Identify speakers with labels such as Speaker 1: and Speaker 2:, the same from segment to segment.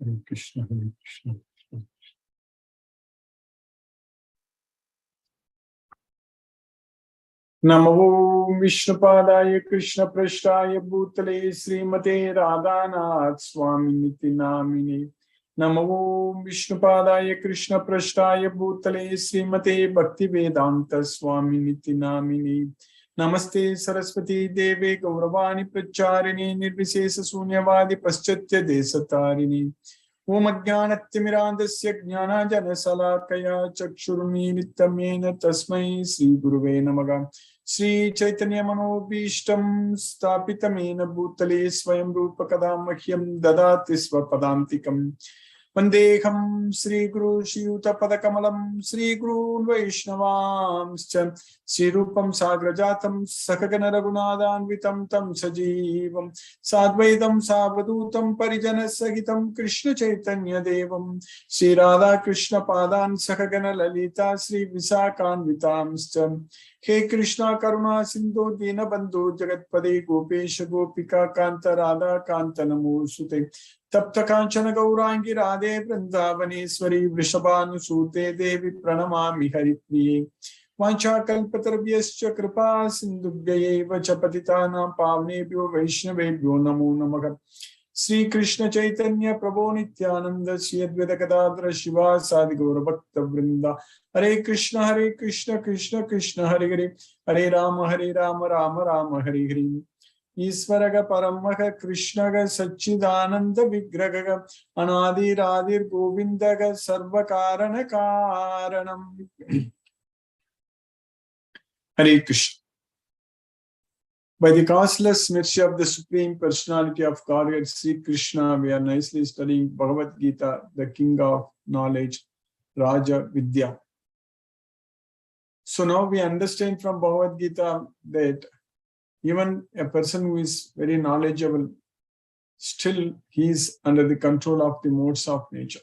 Speaker 1: Hare Krishna, Hare Krishna. Namo Vishnupadaya Krishna Prashtaya Bhutale Srimate Radhanath Swami Niti Namine. Namo Vishnupadaya Krishna Prashtaya Bhutale Srimate Bhakti Vedanta Swami Niti Namine. Namaste Saraswati Deve Gauravani Pracharini Nirvisesa Sunyavadi Paschatya Desatarini. Om Ajnanatymirandasya Jnanajana Salakaya Chakshurmilitamena Tasmai Sri Guruve Namaha. Sri Chaitanya Manobhishtam Stapitamena Bhutale Swayam Rupa Kadamahyam Dadati Swapadantikam. Vandeham Sri Guru Shiyuta Padakamalam Sri Guru Vaishnavamscha Sri Rupam Sagrajatam Sakagana Raghunadanvitam Tam Sajivam Sadvaitam Savadhutam Parijana Sahitam Krishna Chaitanya Devam Sri Radha Krishna Padan Sakagana Lalita Sri Visakanvitamscha. He Krishna Karuna Sindhu Dina Bandhu Jagatpade Gopesha Gopika Kanta Radha Kanta Namosute Tapta Kanchana Gaurangi Radhe Vrindavaneshwari Vrishabhanusute Devi Pranamami Haripriye Vancha Kalpatarvyascha Kripa Sindhubhyaeva Chapatitana Pavnebhyo Vaishnavebhyo Namo Namaha. Sri Krishna Chaitanya Prabhu Nityananda Sri Advaita Gadadhara Shiva Sadi Gaura Bhakta Vrinda. Hare Krishna Krishna Krishna Hare Hare Hare Rama Rama Rama Hare Hare. Isvaraga Paramaha Krishnaga Sachidananda Vigraga Anadi Radhir Govindaga Sarvakarana Karanam. Hare Krishna. By the causeless mercy of the Supreme Personality of Godhead, Sri Krishna, we are nicely studying Bhagavad Gita, the King of Knowledge, Raja Vidya. So now we understand from Bhagavad Gita that even a person who is very knowledgeable, still he is under the control of the modes of nature.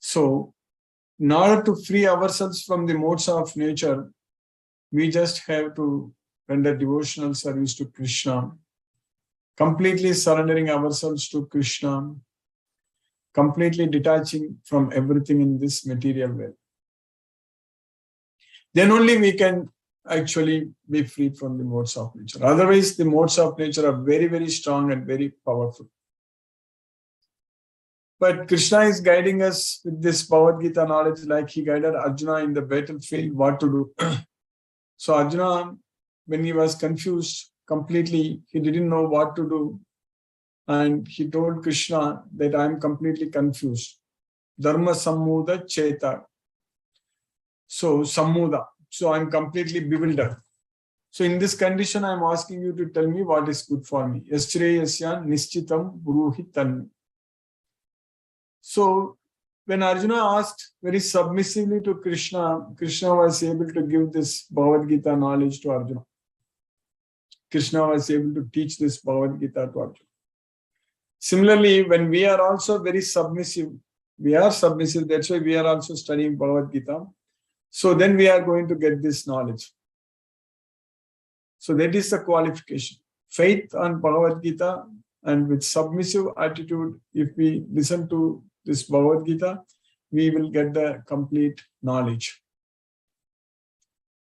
Speaker 1: So, in order to free ourselves from the modes of nature, we just have to render devotional service to Krishna, completely surrendering ourselves to Krishna, completely detaching from everything in this material world. Then only we can actually be free from the modes of nature. Otherwise, the modes of nature are very, very strong and very powerful. But Krishna is guiding us with this Bhagavad Gita knowledge, like he guided Arjuna in the battlefield what to do. So Arjuna, when he was confused completely, he didn't know what to do. And he told Krishna that I am completely confused. Dharma sammuda cheta. So sammuda. So I'm completely bewildered. So in this condition, I'm asking you to tell me what is good for me. Yashreyasya nishchitam bruhitan. So when Arjuna asked very submissively to Krishna, Krishna was able to give this Bhagavad Gita knowledge to Arjuna. Krishna was able to teach this Bhagavad Gita to Arjuna. Similarly, when we are also very submissive, that's why we are also studying Bhagavad Gita. So then we are going to get this knowledge. So that is the qualification. Faith on Bhagavad Gita, and with submissive attitude, if we listen to this Bhagavad Gita, we will get the complete knowledge.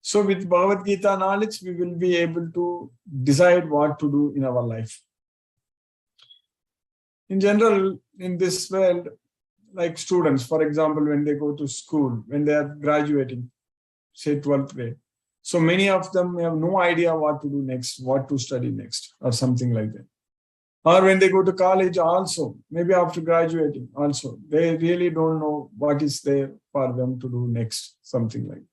Speaker 1: So with Bhagavad Gita knowledge, we will be able to decide what to do in our life. In general, in this world, like students, for example, when they go to school, when they are graduating, say 12th grade, so many of them have no idea what to do next, what to study next, or something like that. Or when they go to college also, maybe after graduating also, they really don't know what is there for them to do next, something like that.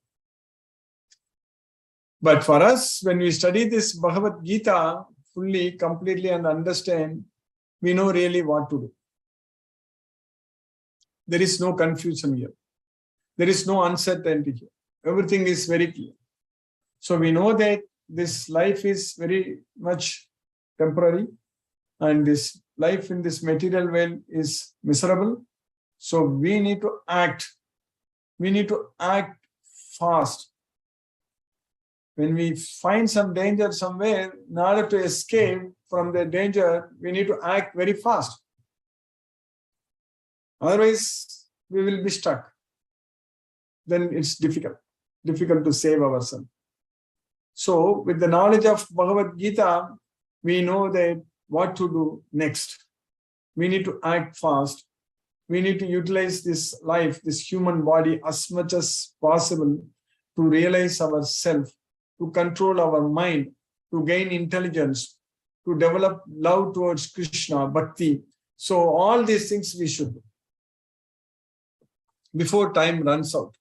Speaker 1: But for us, when we study this Bhagavad Gita fully, completely and understand, we know really what to do. There is no confusion here. There is no uncertainty here. Everything is very clear. So we know that this life is very much temporary and this life in this material world is miserable. So we need to act. We need to act fast. When we find some danger somewhere, in order to escape from the danger, we need to act very fast. Otherwise, we will be stuck. Then it's difficult to save ourselves. So, with the knowledge of Bhagavad Gita, we know that what to do next. We need to act fast. We need to utilize this life, this human body, as much as possible to realize ourself, to control our mind, to gain intelligence, to develop love towards Krishna, bhakti. So all these things we should do before time runs out.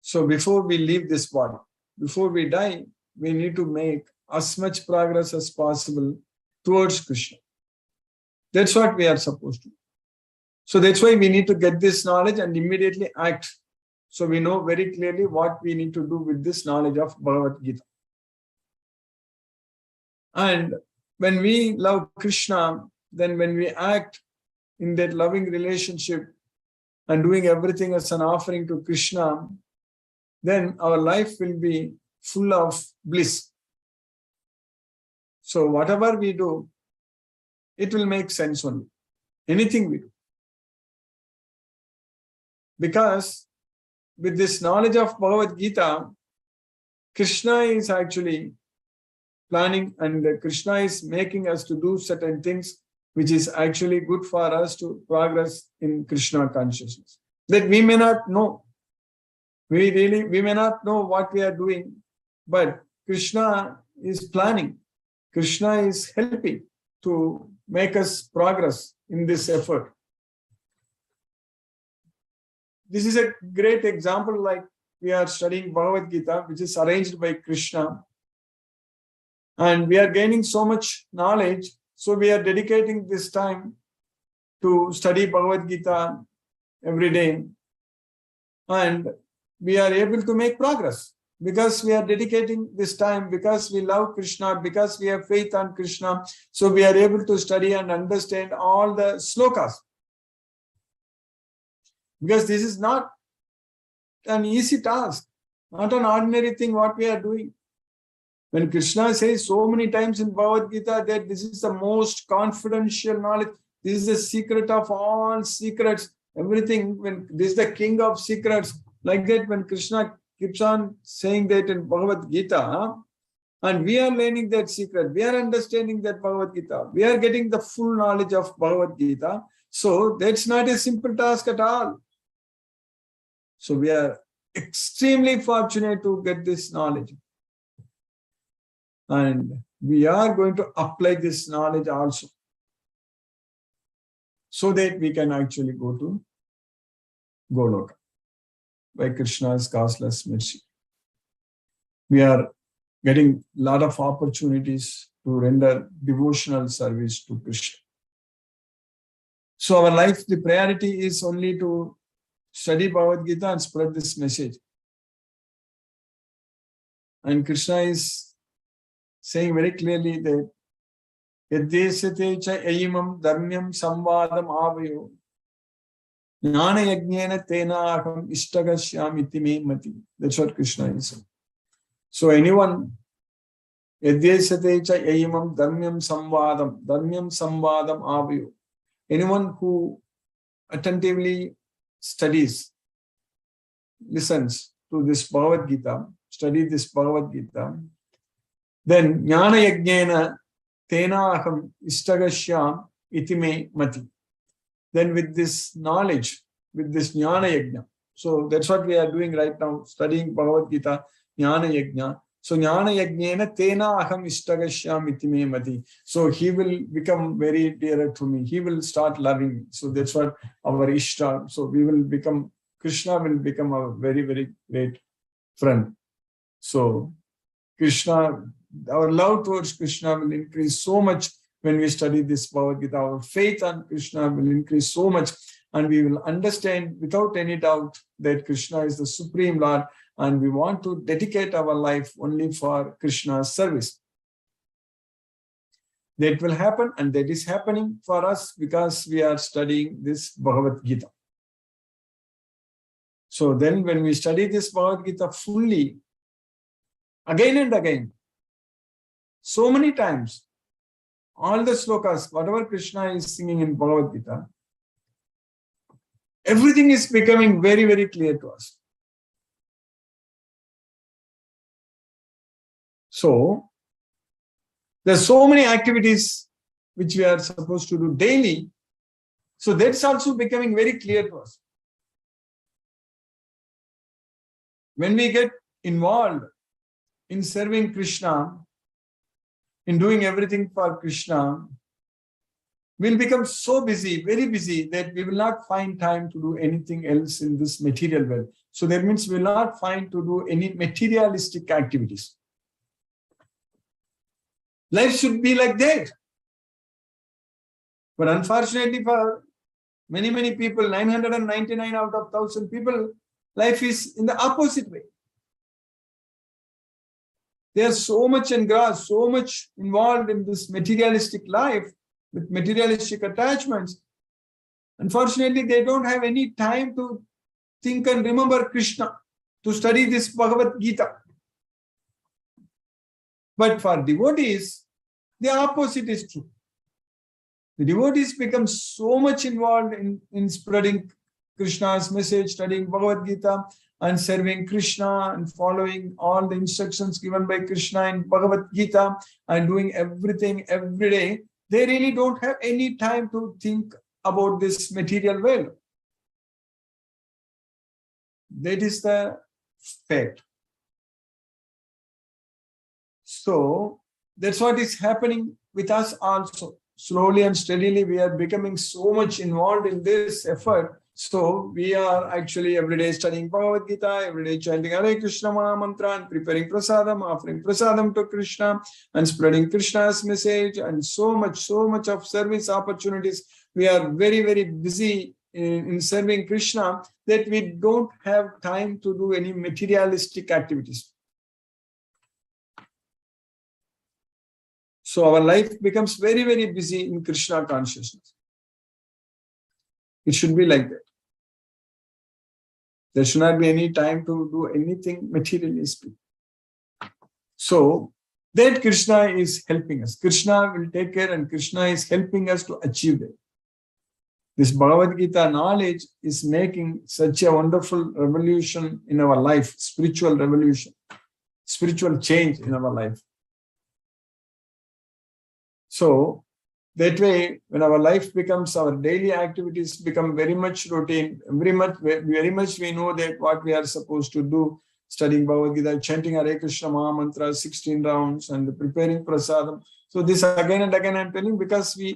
Speaker 1: So before we leave this body, before we die, we need to make as much progress as possible towards Krishna. That's what we are supposed to do. So that's why we need to get this knowledge and immediately act. So we know very clearly what we need to do with this knowledge of Bhagavad Gita. And when we love Krishna, then when we act in that loving relationship and doing everything as an offering to Krishna, then our life will be full of bliss. So whatever we do, it will make sense only. Anything we do. Because with this knowledge of Bhagavad Gita, Krishna is actually planning and Krishna is making us to do certain things which is actually good for us to progress in Krishna consciousness. That we may not know. We may not know what we are doing, but Krishna is planning. Krishna is helping to make us progress in this effort. This is a great example, like we are studying Bhagavad Gita, which is arranged by Krishna. And we are gaining so much knowledge. So we are dedicating this time to study Bhagavad Gita every day. And we are able to make progress because we are dedicating this time, because we love Krishna, because we have faith on Krishna. So we are able to study and understand all the slokas. Because this is not an easy task, not an ordinary thing what we are doing. When Krishna says so many times in Bhagavad Gita that this is the most confidential knowledge, this is the secret of all secrets, everything, when this is the king of secrets, like that when Krishna keeps on saying that in Bhagavad Gita, and we are learning that secret, we are understanding that Bhagavad Gita, we are getting the full knowledge of Bhagavad Gita. So that's not a simple task at all. So we are extremely fortunate to get this knowledge. And we are going to apply this knowledge also, so that we can actually go to Goloka by Krishna's causeless mercy. We are getting a lot of opportunities to render devotional service to Krishna. So our life, the priority is only to study Bhagavad Gita and spread this message. And Krishna is saying very clearly that Yaddesate cha ayimam dharmyam samvadam avayo jnana yajnena tena aham ishtagashyamiti me mati. That's what Krishna is saying. So anyone Yaddesate cha ayimam dharmyam samvadam avayo. Anyone who attentively studies, listens to this Bhagavad Gita, study this Bhagavad Gita, then jnana yajnena tena aham ishtagashyam iti me mati. Then with this knowledge, with this jnana yajna, so that's what we are doing right now, studying Bhagavad Gita, jnana yajna. So jnana yajnena tena aham ishtagashyam iti me mati. So he will become very dearer to me. He will start loving me. So that's what our ishta. So we will become, Krishna will become a very, very great friend. So Krishna, our love towards Krishna will increase so much when we study this Bhagavad Gita. Our faith on Krishna will increase so much, and we will understand without any doubt that Krishna is the Supreme Lord, and we want to dedicate our life only for Krishna's service. That will happen, and that is happening for us because we are studying this Bhagavad Gita. So then when we study this Bhagavad Gita fully, again and again, so many times, all the slokas, whatever Krishna is singing in Bhagavad Gita, everything is becoming very, very clear to us. So, there are so many activities which we are supposed to do daily. So that's also becoming very clear to us. When we get involved in serving Krishna, in doing everything for Krishna, we'll become so busy, very busy, that we will not find time to do anything else in this material world. So that means we will not find to do any materialistic activities. Life should be like that. But unfortunately for many, many people, 999 out of 1,000 people, life is in the opposite way. They are so much engrossed, so much involved in this materialistic life with materialistic attachments. Unfortunately, they don't have any time to think and remember Krishna, to study this Bhagavad Gita. But for devotees, the opposite is true. The devotees become so much involved in spreading Krishna's message, studying Bhagavad Gita, and serving Krishna and following all the instructions given by Krishna in Bhagavad Gita and doing everything every day. They really don't have any time to think about this material world. That is the fact. So that's what is happening with us also. Slowly and steadily, we are becoming so much involved in this effort. So we are actually every day studying Bhagavad Gita, every day chanting Hare Krishna Maha Mantra and preparing prasadam, offering prasadam to Krishna and spreading Krishna's message, and so much of service opportunities. We are very, very busy in serving Krishna that we don't have time to do any materialistic activities. So our life becomes very, very busy in Krishna consciousness. It should be like that. There should not be any time to do anything materialistic. So that Krishna is helping us. Krishna will take care, and Krishna is helping us to achieve that. This Bhagavad Gita knowledge is making such a wonderful revolution in our life, spiritual revolution, spiritual change in our life. So that way, when our life becomes, our daily activities become very much routine, very much we know that what we are supposed to do, studying Bhagavad Gita, chanting Hare Krishna Maha Mantra, 16 rounds, and preparing prasadam. So this again and again I'm telling, because we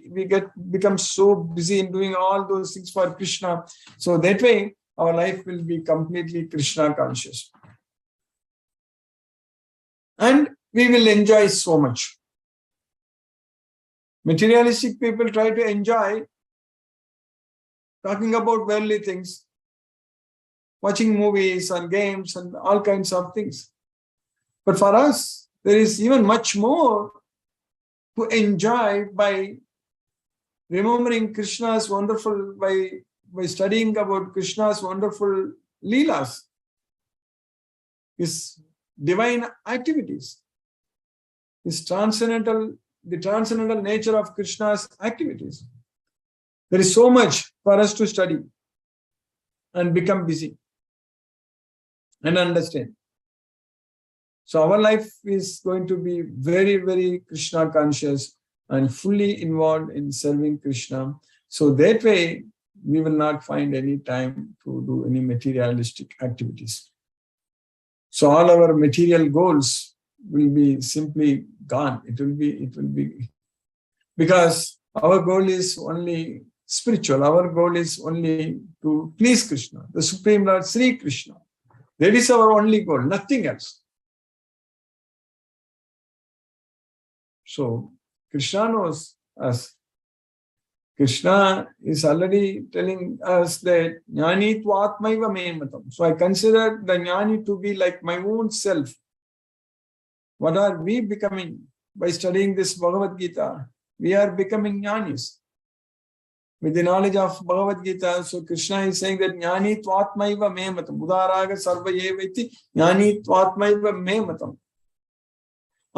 Speaker 1: become so busy in doing all those things for Krishna. So that way, our life will be completely Krishna conscious. And we will enjoy so much. Materialistic people try to enjoy talking about worldly things, watching movies and games and all kinds of things. But for us, there is even much more to enjoy by remembering Krishna's wonderful, by studying about Krishna's wonderful leelas, his divine activities, his the transcendental nature of Krishna's activities. There is so much for us to study and become busy and understand. So our life is going to be very, very Krishna conscious and fully involved in serving Krishna. So that way, we will not find any time to do any materialistic activities. So all our material goals will be simply gone. It will be because our goal is only spiritual. Our goal is only to please Krishna, the Supreme Lord Sri Krishna. That is our only goal, nothing else. So Krishna knows us. Krishna is already telling us that Jnani Tvatmaiva Me Matam. So I consider the Jnani to be like my own self. What are we becoming by studying this Bhagavad Gita? We are becoming Jnanis. With the knowledge of Bhagavad Gita, so Krishna is saying that Jnani Tvatmaiva Me Matam. Udaraga Sarva Yevati Jnani Tvatmaiva Me Matam.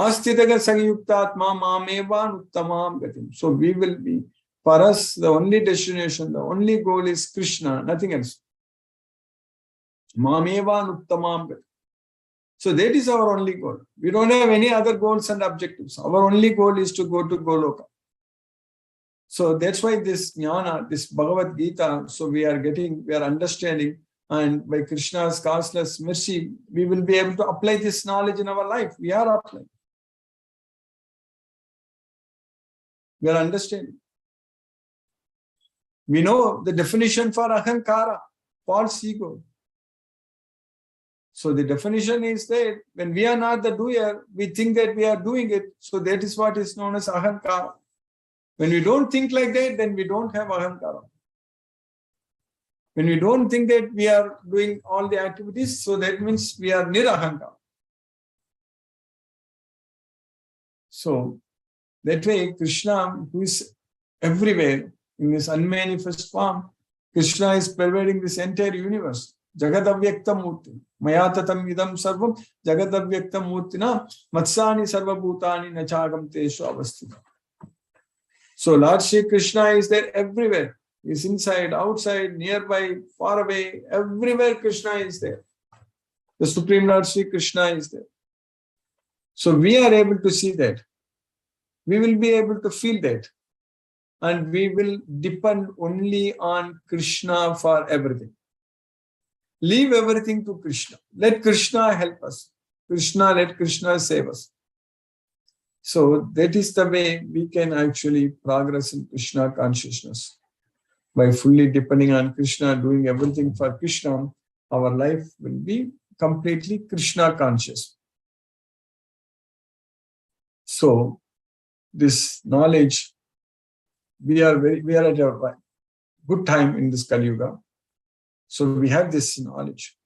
Speaker 1: Astitaga Sagayuktatma Mamevan Uttamam Gatim. So we will be, for us, the only destination, the only goal is Krishna, nothing else. Mamevan Uttamam Gatim. So that is our only goal. We don't have any other goals and objectives. Our only goal is to go to Goloka. So that's why this jnana, this Bhagavad Gita, so we are understanding, and by Krishna's causeless mercy, we will be able to apply this knowledge in our life. We are applying. We are understanding. We know the definition for ahankara, false ego. So the definition is that when we are not the doer, we think that we are doing it. So that is what is known as ahankara. When we don't think like that, then we don't have ahankara. When we don't think that we are doing all the activities, so that means we are nirahankara. So that way, Krishna, who is everywhere in this unmanifest form, Krishna is pervading this entire universe. Jagadavyaktam murti. Mayatatam idam sarvam jagadavyaktam murtina matsani sarva bhutani nachagam teshu avasthita. So Lord Shri Krishna is there everywhere. He is inside, outside, nearby, far away. Everywhere Krishna is there. The Supreme Lord Shri Krishna is there. So we are able to see that. We will be able to feel that. And we will depend only on Krishna for everything. Leave everything to Krishna. Let Krishna help us. Let Krishna save us. So that is the way we can actually progress in Krishna consciousness. By fully depending on Krishna, doing everything for Krishna, our life will be completely Krishna conscious. So this knowledge, we are at a good time in this Kali Yuga. So we have this knowledge.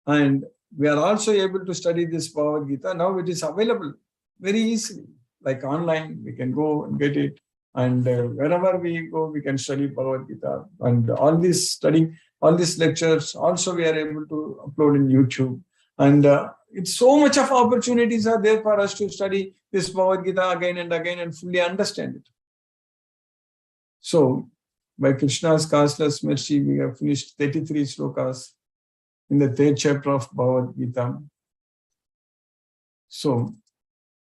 Speaker 1: And we are also able to study this Bhagavad Gita. Now it is available very easily. Like online, we can go and get it. And wherever we go, we can study Bhagavad Gita. And all this studying, all these lectures, also we are able to upload in YouTube. And it's so much of opportunities are there for us to study this Bhagavad Gita again and fully understand it. So, by Krishna's causeless mercy, we have finished 33 slokas in the 3rd chapter of Bhagavad Gita. So,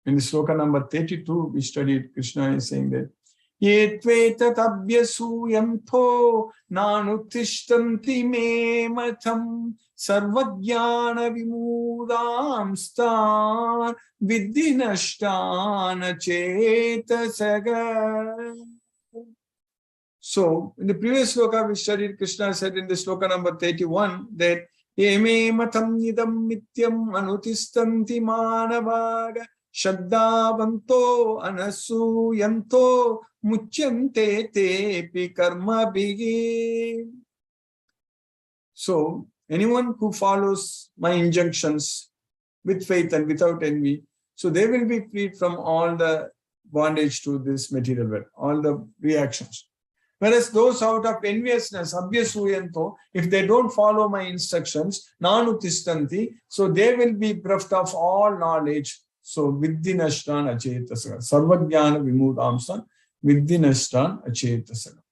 Speaker 1: in the sloka number 32, we studied Krishna is saying that Yetveta tabhyasuyamtho nanutishtanti me matham sarvajnana vimudam stan viddhinashtana chetasaga. So, in the previous sloka, we studied, Krishna said in the sloka number 31 that Eme matham nidam mityam anutistanti manavaga Shaddavanto anasuyanto muchyante tepi karma bigi. So, anyone who follows my injunctions with faith and without envy, so they will be freed from all the bondage to this material world, all the reactions. Whereas those out of enviousness, abhyasuyanto, if they don't follow my instructions, nanutistanti, so they will be bereft of all knowledge. So, viddhinashtan acetasaga. Sarvajnana vimudamstan, viddhinashtan acetasaga.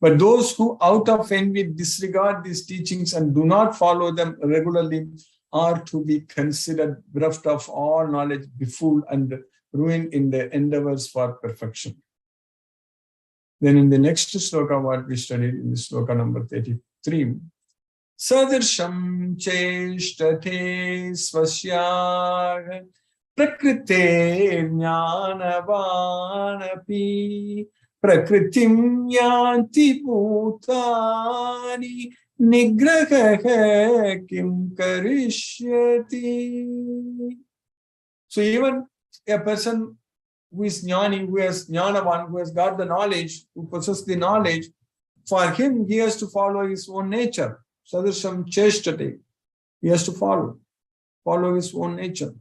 Speaker 1: But those who out of envy disregard these teachings and do not follow them regularly are to be considered bereft of all knowledge, befooled and ruined in their endeavors for perfection. Then in the next sloka, what we studied in the sloka number 33, Sadirsham cheshtate swasya prakrite jnanavanapi prakritim yanti bhutani nigraha kim karishyati. So even a person who is jnani, who has jnanavan, who has got the knowledge, who possesses the knowledge, for him he has to follow his own nature. Sadirsham cheshtate. He has to follow his own nature.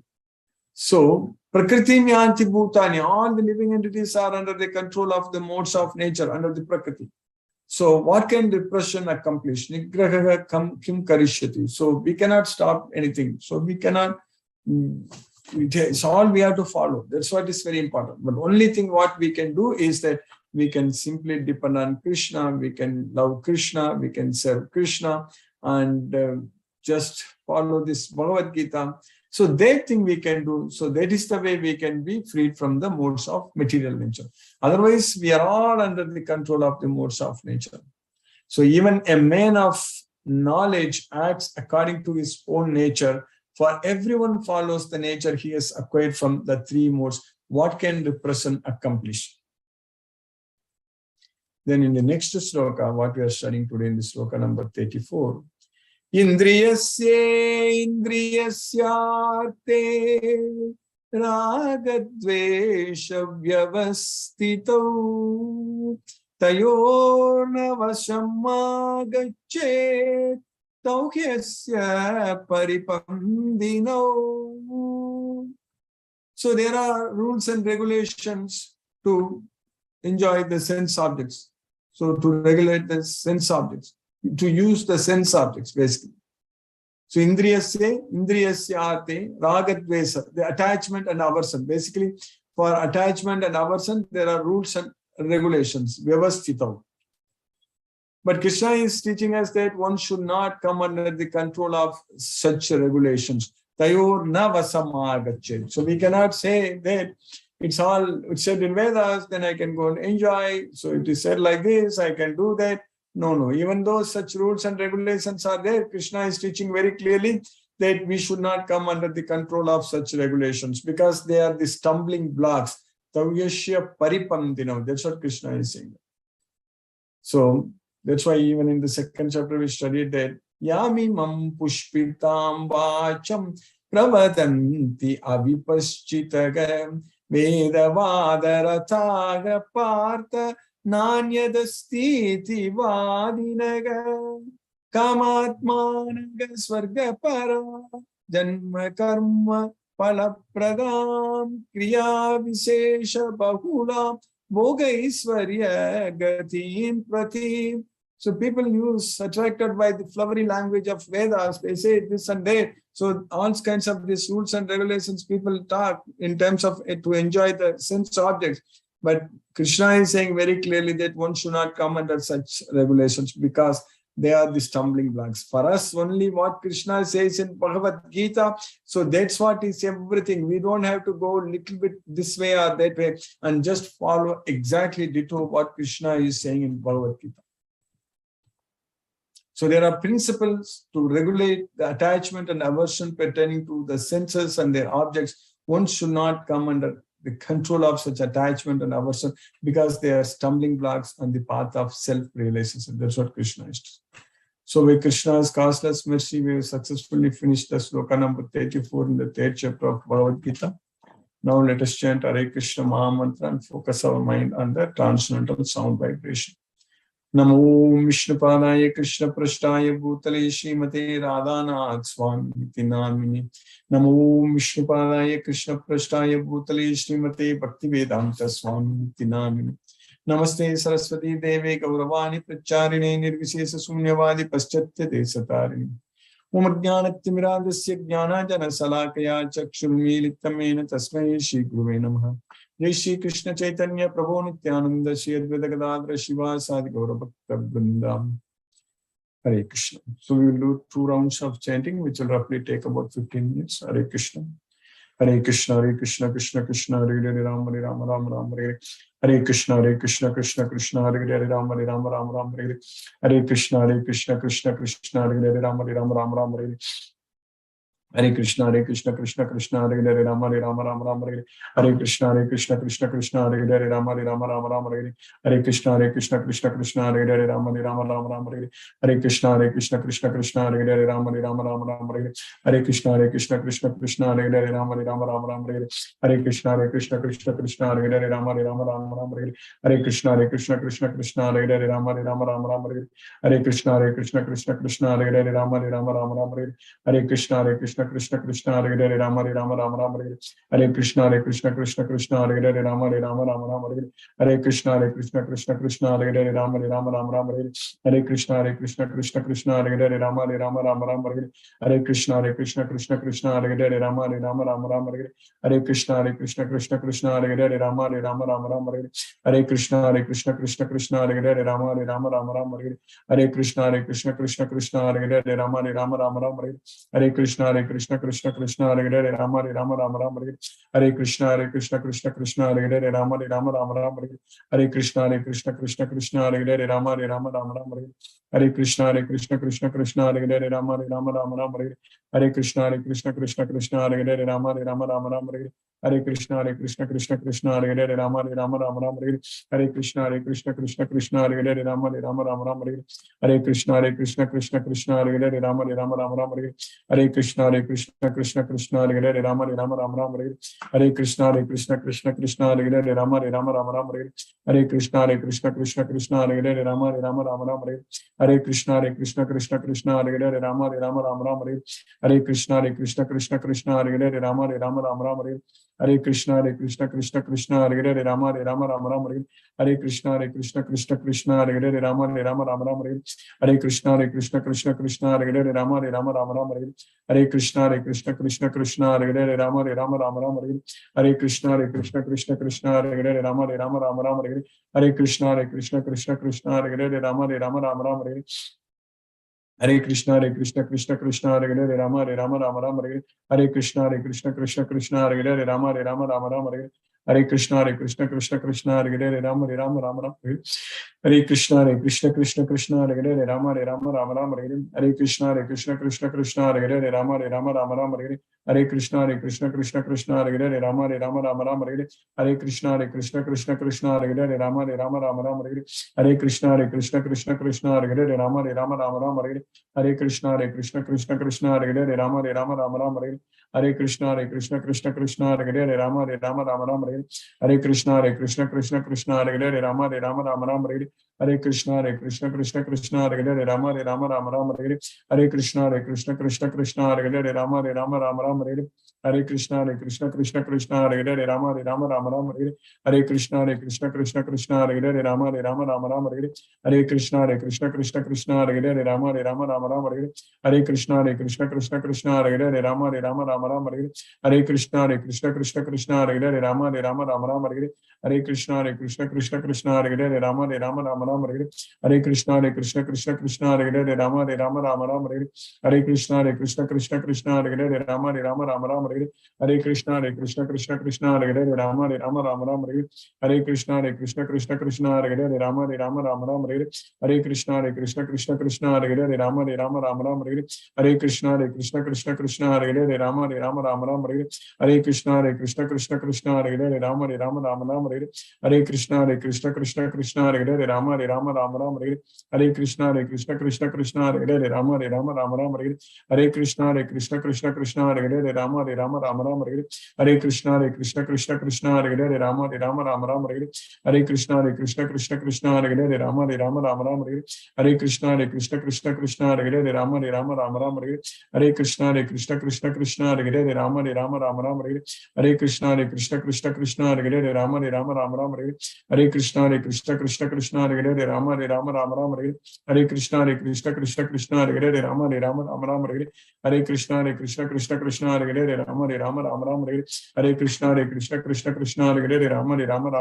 Speaker 1: So, Prakritim yanti bhutani, all the living entities are under the control of the modes of nature, under the Prakriti. So, what can depression accomplish? Nigraha kim karishyati. So, we cannot stop anything. So, we cannot it's all we have to follow. That's what is very important. But only thing what we can do is that we can simply depend on Krishna, we can love Krishna, we can serve Krishna, and just follow this Bhagavad Gita. So that thing we can do. So that is the way we can be freed from the modes of material nature. Otherwise, we are all under the control of the modes of nature. So even a man of knowledge acts according to his own nature. For everyone follows the nature he has acquired from the three modes. What can the person accomplish? Then in the next sloka, what we are studying today in the sloka number 34, Indriyasya indriyasyarte ragadvesha vyavastitau tayorna vasamagachet tauhyasya paripandino. So there are rules and regulations to enjoy the sense objects. So to regulate the sense objects, to use the sense objects basically. So indriyasya arte ragadvesa, the attachment and aversion. Basically, for attachment and aversion, there are rules and regulations, vyavastitau. But Krishna is teaching us that one should not come under the control of such regulations. Tayor na vasamagachet. So we cannot say that it's said in Vedas, then I can go and enjoy. So it is said like this, I can do that. No. Even though such rules and regulations are there, Krishna is teaching very clearly that we should not come under the control of such regulations because they are the stumbling blocks. Tavyashya paripandino. That's what Krishna is saying. So that's why even in the second chapter we studied that Yami mam pushpitam vacham pravadanti avipaschitagam Vedavadarathaga partha nanyadastiti vadinaga kamatmanaga swarga para janma karma palapradam kriya visesha bahula bhogaisvarya gatim pratim. So people attracted by the flowery language of Vedas, they say this and that. So all kinds of these rules and regulations people talk in terms of to enjoy the sense objects. But Krishna is saying very clearly that one should not come under such regulations because they are the stumbling blocks. For us, only what Krishna says in Bhagavad Gita, so that's what is everything. We don't have to go a little bit this way or that way and just follow exactly ditto what Krishna is saying in Bhagavad Gita. So there are principles to regulate the attachment and aversion pertaining to the senses and their objects. One should not come under the control of such attachment and aversion because they are stumbling blocks on the path of self-realization. That's what Krishna is. So with Krishna's causeless mercy, we have successfully finished the sloka number 34 in the third chapter of Bhagavad Gita. Now let us chant Hare Krishna Mahamantra and focus our mind on the transcendental sound vibration. Namo Vishnupadaya Krishna Prashtaya Bhutale Srimate Radhanath Swami Iti Namini. Namo Vishnupadaya Krishna Prashtaya Bhutale Srimate Bhaktivedanta Swami Iti Namini. Namaste Saraswati Deve Gauravani Pracharine Nirvishesa Sunyavadi Paschatya Desatarini. Om Jnanatimirandasya Jnanajana Salakaya Chakshurmilitamena Tasmai Shri Guruve Namaha. Jai Shri Krishna Chaitanya Prabhu Nityananda Shri Advaita Gadadhara Shiva Sadi Gaura Bhakta Vrindam. Hare Krishna. So we will do 2 rounds of chanting, which will roughly take about 15 minutes. Hare Krishna. Hare Krishna, Hare Krishna, Krishna Krishna, Hare Hare, Ram Hare Ram, Ram Ram Hare. Hare Krishna, Hare Krishna, Krishna Krishna, Hare Hare, Ram Hare Ram, Ram Ram Hare. Hare Krishna, Hare Krishna, Krishna Krishna, Hare Hare, Ram Hare Ram, Ram Ram Hare. Hare Krishna, Hare Krishna, Krishna Krishna, Hare Hare, Ram Hare Ram, Ram Ram Hare. Hare Krishna, Hare Krishna, Krishna Krishna, Hare Hare, Ram Hare Ram, Ram Ram Hare. Hare Krishna, Hare Krishna, Krishna Krishna, Hare Hare, Ram Hare Ram, Ram Ram Hare. Hare Krishna, Hare Krishna, Krishna Krishna, Hare Hare, Ram Hare Ram, Ram Ram Hare. Hare Krishna, Hare Krishna, Krishna Krishna, Hare Hare, Ram Hare Ram, Ram Ram Hare. Hare Krishna, Hare Krishna, Krishna Krishna, Hare Hare, Ram Hare Ram, Ram Ram Hare. Hare Krishna, Hare Krishna, Krishna Krishna, Hare Hare, Ram Hare Ram, Ram Ram Hare. Hare Krishna, Hare Krishna, Krishna Krishna, Hare Hare, Ram Hare Ram, Ram Ram Hare. Hare Krishna, Hare Krishna, Krishna Krishna Hare Hare Rama Rama Rama Rama Hare Krishna Krishna Krishna Hare Hare Rama Rama Rama Rama Hare Krishna Krishna Krishna Hare Hare Rama Rama Rama Rama Hare Krishna Krishna Krishna Hare Hare Rama Rama Rama Rama Hare Krishna Krishna Krishna Hare Hare Rama Rama Rama Rama Hare Krishna Krishna Krishna Hare Hare Rama Rama Rama Rama Hare Krishna Krishna Krishna Hare Hare Rama Rama Rama Rama Hare Krishna Krishna Krishna Hare Hare Rama Rama Rama Rama Hare Krishna Krishna Krishna Hare Hare Rama Rama Rama Rama Hare Krishna Krishna Krishna Hare Hare Rama Rama Rama Rama Hare Krishna Krishna Krishna Hare Hare Rama Rama Rama Rama Hare Krishna Krishna Krishna Hare Hare Rama Rama Rama Rama Hare Krishna Krishna Krishna Hare Hare Rama Rama Rama Rama Hare Krishna Krishna Krishna Hare Hare Rama Rama Rama Rama Hare Krishna Krishna Krishna Hare Hare Rama Rama Rama Rama Hare Krishna Krishna Krishna Hare Hare Rama Rama Rama Rama Hare Krishna Krishna Krishna Hare Hare Rama Rama Rama Rama Hare Krishna Krishna Krishna Hare Hare Rama Rama Rama Rama Hare Krishna Krishna Krishna Hare Hare Rama Rama Rama Rama Hare Krishna Krishna Krishna Hare Hare Rama Rama Rama Rama Hare Krishna Krishna Krishna Hare Hare Rama Rama Rama Rama Hare Krishna Krishna Krishna Hare Hare Rama Rama Rama Rama Hare Krishna Krishna Krishna Hare Hare Rama Rama Rama Rama Hare Krishna Krishna Krishna Hare Hare Rama Rama Rama Rama Hare Krishna Krishna Krishna Hare Hare Rama Rama Rama Rama Hare Krishna Krishna Krishna Hare Hare Rama Rama Rama Rama Hare Krishna Krishna Krishna Hare Hare Rama Rama Rama Rama Hare Krishna Krishna Hare Hare Rama Rama Rama Rama Hare Krishna Krishna Krishna Hare Hare Rama Rama Rama Rama Hare Krishna Krishna Krishna Hare Hare Rama Rama Rama Rama Hare Krishna Krishna Krishna Hare Hare Rama Rama Rama Rama Hare Krishna Krishna Krishna Hare Hare Rama Rama Rama Rama Hare Krishna Krishna Krishna Hare Hare Rama Rama Rama Rama Hare Krishna Krishna Krishna Hare Hare Rama Rama Rama Rama Hare Krishna Krishna Krishna Hare Hare Rama Rama Rama Rama Hare Krishna Krishna Krishna Hare Hare Rama Rama Rama Rama Hare Krishna Krishna Krishna Hare Hare Rama Rama Rama Rama Hare Krishna Krishna Krishna Hare Hare Rama Rama Rama Rama Hare Krishna Krishna Krishna Hare Hare Rama Rama Rama Rama Hare Krishna Krishna Krishna Hare Hare Rama Rama Rama Rama Hare Krishna Krishna Krishna Hare Hare Rama Rama Rama Rama Hare Krishna Krishna Krishna Hare Hare Rama Rama Rama Rama Hare Krishna Krishna Krishna Hare Hare Rama Rama Rama Rama Hare Krishna Krishna Krishna Hare Hare Rama Rama Rama Rama Hare Krishna Krishna Krishna Hare Hare Rama Rama Rama Rama Hare Krishna Krishna Krishna Hare Hare Rama Rama Rama Rama Hare Krishna Krishna Krishna Hare Hare Rama Rama Rama Rama Hare Krishna Krishna Krishna Hare Hare Rama Rama Rama Rama Hare Krishna Krishna Krishna Hare Hare Rama Rama Rama Rama Hare Krishna Krishna Krishna Hare Hare Rama Rama Rama Rama Hare Krishna Krishna Krishna Hare Hare Rama Rama Rama Rama Hare Krishna Krishna Krishna Hare Hare Rama Rama Rama Rama Hare Krishna Krishna Krishna Hare Hare Rama Rama Rama Rama Hare Krishna Krishna Krishna Hare Hare Rama Rama Rama Rama Hare Krishna Krishna Krishna Hare Hare Rama Rama Rama Rama Hare Krishna Krishna Krishna Hare Hare Rama Rama Rama Rama Hare Krishna Krishna Krishna Hare Hare Rama Rama Rama Rama Hare Krishna Krishna Krishna Hare Hare Rama Rama Rama Rama Hare Krishna Krishna Krishna Hare Hare Rama Rama Rama Rama Hare Krishna Krishna Krishna Hare Hare Rama Rama Rama Rama Hare Krishna Krishna Krishna Hare Hare Rama Rama Rama Rama Hare Krishna Krishna Krishna Hare Hare Rama Rama Rama Rama Hare Krishna Krishna Krishna Hare Hare Rama Rama Rama Rama Hare Krishna Krishna Krishna Hare Hare Rama Rama Rama Rama Hare Krishna Krishna Krishna Hare Hare Rama Rama Rama Rama Hare Krishna Krishna Krishna Hare Hare Rama Rama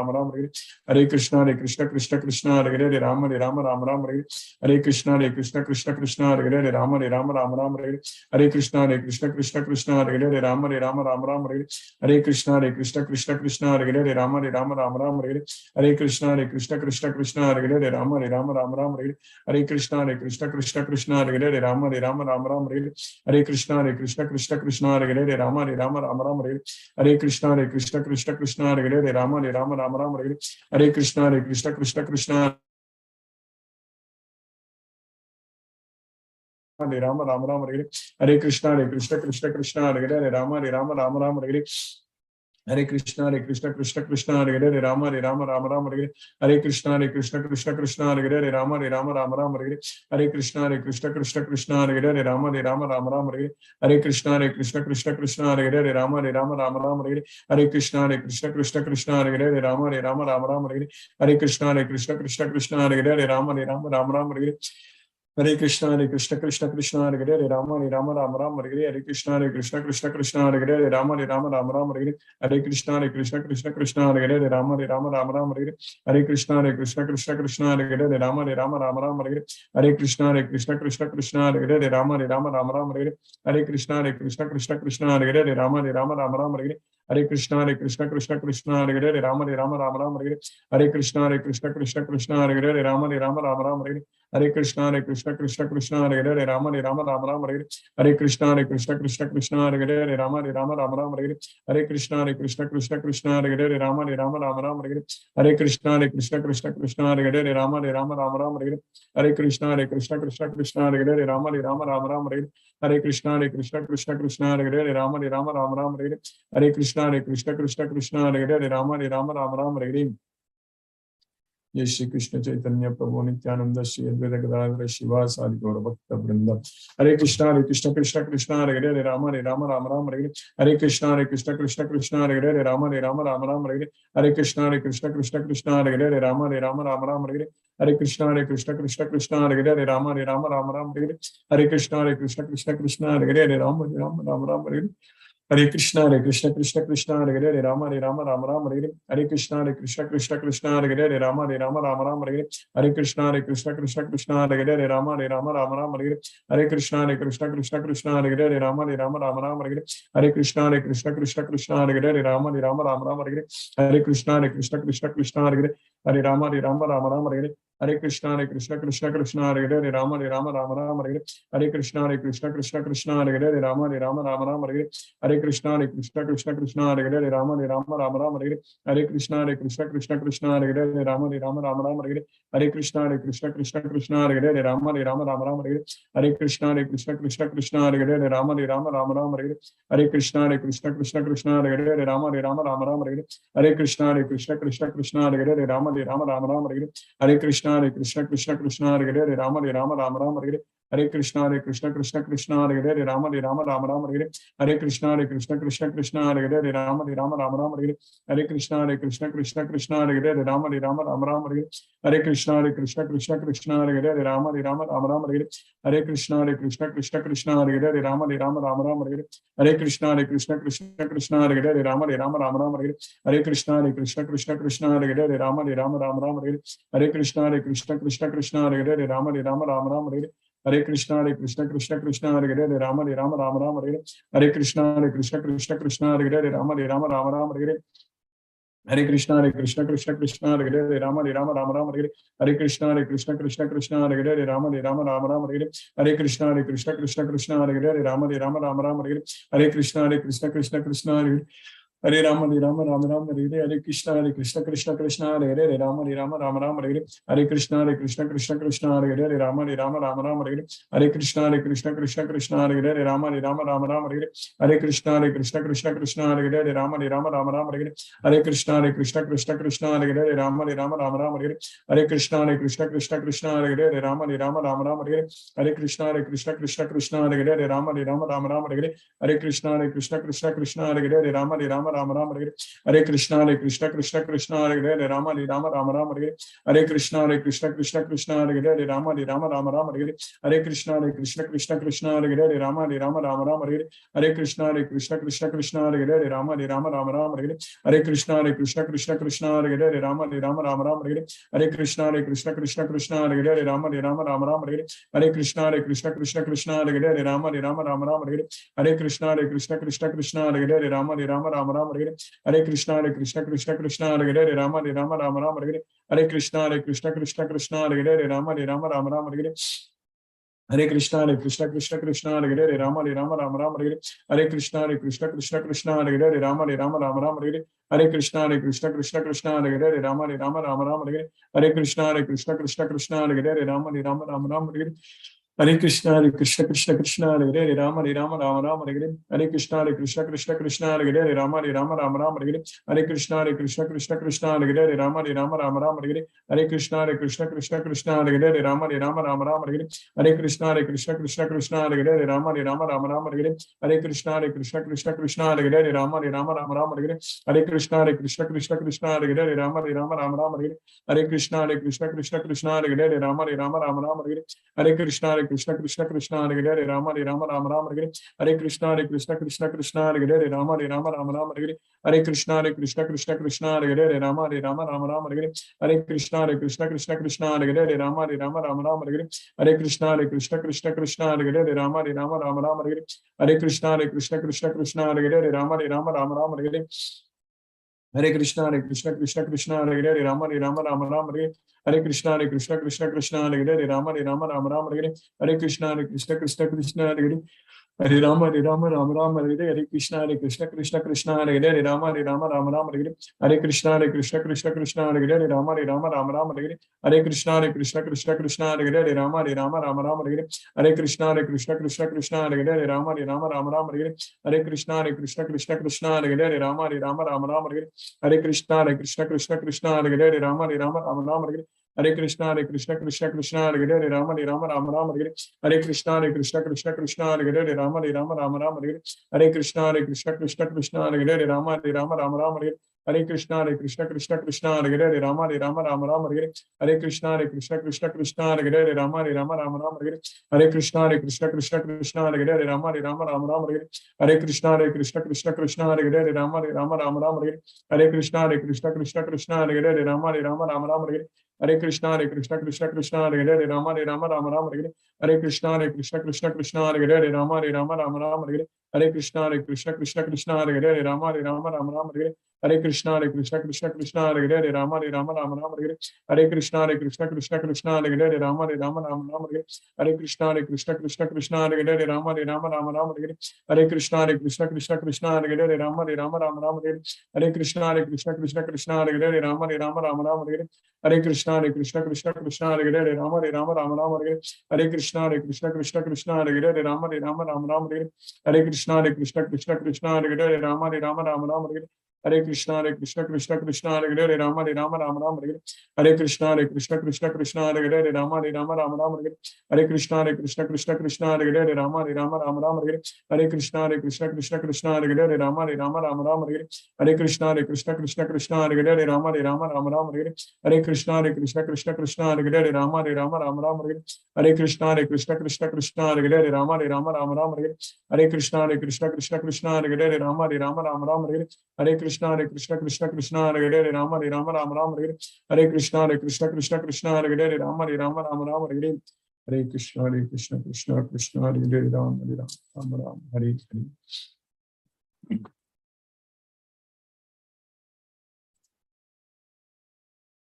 Speaker 1: Rama Rama Hare Krishna Krishna Krishna Hare Hare Rama Rama Rama Rama Hare Krishna Krishna Krishna Hare Hare Rama Rama Rama Rama Hare Krishna Krishna Krishna Hare Hare Rama Rama Rama Rama Hare Krishna Krishna Krishna Hare Hare Rama Rama Rama Rama Hare Krishna Krishna Krishna Hare Hare Rama Rama Rama Rama Hare Krishna Krishna Krishna Hare Hare Rama Rama Rama Rama Hare Krishna Krishna Krishna Hare Hare Rama Rama Rama Rama Hare Krishna Krishna Krishna Rama Rama Rama Hare Krishna Krishna Krishna Hare Hare Rama Rama Rama Rama Hare Krishna Krishna Krishna Hare Hare Rama Rama Rama Hare Hare Krishna Krishna Krishna Hare Hare Rama Rama Hare Hare Krishna Krishna Krishna Hare Hare Rama Rama Hare Hare Krishna Krishna Krishna Hare Hare Rama Rama Hare Hare Krishna Krishna Krishna Hare Hare Rama Rama Hare Hare Krishna Krishna Krishna Hare Hare Rama Rama Hare Hare Krishna Krishna Hare Hare Rama Hare Hare Krishna Krishna Hare Hare Rama Rama Hare Hare Krishna Krishna Hare Hare Rama Rama Hare Hare Krishna Krishna Krishna Hare Hare Rama Rama Hare Hare Krishna Krishna Krishna Hare Hare Rama Rama Hare Hare Krishna Krishna Krishna Hare Hare Rama Rama Hare Hare Krishna Krishna Krishna Hare Hare Rama Rama Hare Hare Krishna Krishna Krishna Hare Hare Rama Rama Hare Hare Krishna Krishna Krishna Hare Hare Rama Rama Hare Hare Krishna Krishna Krishna Hare Hare Rama Rama Hare Hare Krishna Krishna Krishna Hare Hare Rama Rama Hare Hare Krishna Krishna Krishna Hare Hare Rama Rama Hare Hare Krishna Krishna Krishna Hare Hare Rama Rama Hare Hare Krishna Krishna Krishna Hare Hare Rama Rama Hare Hare Krishna Krishna Krishna Hare Hare Rama Rama Hare Jai Shri Krishna Chaitanya Prabhu Nityananda Shri Advaita Gadadhara Shivasadi Gaura Bhakta Vrinda Hare Krishna Krishna Krishna Hare Hare Rama Rama Hare Hare Krishna Krishna Krishna Hare Hare Rama Rama Hare Hare Krishna Krishna Krishna Hare Hare Rama Rama Hare Hare Krishna Krishna Krishna Hare Hare Rama Rama Hare Hare Krishna Krishna Krishna Hare Hare Rama Rama Hare Hare Krishna Krishna Hare Hare Rama Rama Hare Hare Krishna Krishna Krishna Hare Hare Rama Rama Hare Hare Krishna Krishna Krishna Hare Hare Rama Rama Hare Hare Krishna Krishna Krishna Hare Hare Rama Rama Hare Hare Krishna Krishna Krishna Hare Hare Rama Rama Hare Hare Krishna Krishna Krishna Hare Hare Rama Rama Hare Hare Krishna Krishna Krishna Hare Hare Rama Rama Hare Hare Krishna Krishna Krishna Hare Hare Rama Rama Hare Hare Krishna Krishna Krishna Hare Hare Rama Rama Hare Hare Krishna Krishna Krishna Hare Hare Rama Rama Hare Hare Krishna Krishna Krishna Hare Hare Rama Rama Hare Hare Krishna Krishna Krishna Hare Hare Rama Rama Hare Hare Krishna Krishna Krishna Hare Hare Rama Rama Hare Hare Krishna Krishna Krishna Hare Hare Rama Rama Hare Hare Krishna Krishna Krishna Hare Hare Rama Rama Hare Hare Krishna Krishna Krishna Hare Hare Rama Rama Hare Hare Krishna Krishna Krishna Hare Hare Rama Rama Hare Hare Krishna Krishna Krishna Hare Hare Rama Rama Hare Hare Krishna Krishna Krishna Hare Hare Rama Rama Hare Hare Krishna Krishna Krishna Hare Hare Rama Rama Hare Hare Krishna Krishna Krishna Hare Hare Rama Rama Hare Hare Krishna Krishna Krishna Hare Hare Rama Rama Hare Hare Krishna Krishna Krishna Hare Hare Rama Rama Hare Hare Krishna Krishna Krishna Hare Hare Rama Rama Hare Hare Krishna Krishna Krishna Hare Hare Rama Rama Hare Hare Krishna Krishna Krishna Hare Hare Rama Rama Hare Hare Krishna Krishna Krishna Hare Hare Rama Rama Hare Hare Krishna Krishna Krishna Hare Hare Rama Rama Hare Hare Krishna Krishna Krishna Hare Hare Rama Rama Hare Hare Krishna Krishna Krishna Hare Hare Rama Rama Hare Hare Krishna Krishna Krishna Hare Hare Rama Rama Hare Hare Krishna Krishna Krishna Hare Hare Rama Rama Hare Hare Krishna Krishna Krishna Hare Hare Rama Rama Hare Hare Krishna Krishna Krishna Hare Hare Rama Rama Hare Hare Krishna Krishna Krishna Hare Hare Rama Rama Hare Hare Krishna Krishna Krishna Hare Hare Rama Rama Hare Hare Krishna Krishna Krishna Hare Hare Rama Rama Hare Hare Krishna Krishna Krishna Hare Hare Rama Rama Hare Hare Krishna Krishna Krishna Hare Hare Rama Rama Hare Hare Krishna Krishna Krishna Hare Hare Rama Rama Hare Hare Krishna Krishna Krishna Hare Hare Rama Rama Hare Hare Krishna Krishna Krishna Hare Hare Rama Rama Hare Hare Krishna Krishna Krishna Hare Hare Rama Rama Hare Hare Krishna Krishna Krishna Hare Hare Rama Rama Hare Hare Krishna Krishna Krishna Hare Hare Rama Rama Hare Hare Krishna Krishna Krishna Hare Hare Rama Rama Hare Hare Krishna Krishna Krishna Hare Hare Rama Rama Hare Hare Krishna Krishna Hare Hare Rama Rama Hare Hare Krishna Krishna Krishna Hare Hare Rama Rama Hare Hare Krishna Krishna Krishna Hare Hare Rama Rama Hare Hare Krishna Krishna Krishna Hare Hare Rama Rama Hare Hare Krishna Krishna Krishna Hare Hare Rama Rama Rama Hare Hare Hare Krishna Krishna Krishna Hare Hare Rama Rama Hare Hare Hare Krishna Krishna Krishna Hare Hare Rama Rama Hare Hare Hare Krishna Krishna Krishna Hare Hare Rama Rama Hare Hare Hare Krishna Krishna Krishna Hare Hare Rama Rama Hare Hare Hare Krishna Krishna Krishna Hare Hare Rama Rama Hare Hare Hare Krishna Krishna Krishna Hare Hare Rama Rama Hare Hare Hare Krishna Krishna Krishna Hare Hare Rama Rama Hare Hare Hare Krishna Krishna Krishna Hare Hare Rama Rama Hare Hare Hare Krishna Krishna Krishna Hare Hare Rama Rama Hare Hare Hare Krishna Krishna Krishna Hare Hare Rama Rama Hare Hare Hare Krishna Krishna Krishna Hare Hare Rama Rama Hare Hare Hare Krishna Krishna Krishna Hare Hare Rama Rama Hare Hare Hare Krishna Krishna Krishna Hare Hare Rama Rama Hare Hare Hare Krishna Krishna Hare Hare Rama Rama Hare Hare Krishna Krishna Krishna Hare Hare Rama Rama Hare Hare Hare Krishna Krishna Krishna Hare Hare Hare Rama Rama Hare Hare Hare Krishna Krishna Krishna Hare Hare Rama Rama Hare Hare Hare Krishna Krishna Krishna Hare Hare Rama Rama Hare Hare Hare Krishna Krishna Krishna Hare Hare Rama Rama Hare Hare Hare Krishna Krishna Krishna Hare Hare Rama Rama Hare Hare Hare Krishna Krishna Krishna Hare Hare Rama Rama Hare Hare Hare Krishna Krishna Krishna Hare Hare Rama Rama Hare Hare Hare Krishna Krishna Krishna Hare Hare Rama Rama Hare Hare Hare Krishna Krishna Krishna Hare Hare Rama Rama Hare Hare Hare Krishna Krishna Krishna Hare Hare Rama Rama Hare Hare Hare Krishna Krishna Krishna Hare Hare Rama Rama Hare Hare Hare Krishna Krishna Krishna Hare Hare Rama Rama Hare Hare Hare Krishna Krishna Krishna Hare Hare Rama Rama Hare Hare Hare Krishna Krishna Krishna Hare Hare Rama Rama Hare Hare Hare Krishna Krishna Krishna Hare Hare Rama Rama Hare Hare Hare Krishna Krishna Krishna Hare Hare Rama Rama Hare Hare Hare Krishna Krishna Krishna Hare Hare Rama Rama Hare Hare Hare Krishna Krishna Krishna Hare Hare Rama Rama Hare Hare Hare Krishna Krishna Krishna Hare Hare Rama Rama Hare Hare Hare Krishna Krishna Krishna Hare Hare Rama Rama Hare Hare Hare Krishna Krishna Krishna Hare Hare Rama Rama Hare Hare Hare Krishna Krishna Krishna Hare Hare Rama Rama Hare Hare Hare Krishna Krishna Krishna Hare Hare Rama Rama Hare Hare Hare Krishna Krishna Krishna Hare Hare Rama Rama Hare Hare Hare Krishna Krishna Krishna Hare Hare Rama Rama Hare Hare Hare Krishna Krishna Krishna Hare Hare Rama Rama Hare Hare Hare Krishna Krishna Krishna Hare Hare Rama Rama Hare Hare Hare Krishna Krishna Krishna Hare Hare Rama Rama Hare Hare Hare Krishna Krishna Krishna Hare Hare Rama Rama Hare Hare Hare Krishna Krishna Krishna Hare Hare Rama Rama Hare Hare Hare Krishna Krishna Krishna Hare Hare Rama Rama Hare Hare Hare Krishna Krishna Krishna Hare Hare Rama Rama Hare Hare Hare Krishna Krishna Krishna Hare Hare Rama Rama Hare Hare Hare Krishna Krishna Krishna Hare Hare Rama Rama Hare Hare Hare Krishna Krishna Krishna Hare Hare Rama Rama Hare Hare Hare Krishna Krishna Krishna Hare Hare Rama Rama Hare Hare Hare Krishna Krishna Hare Hare Rama Hare Hare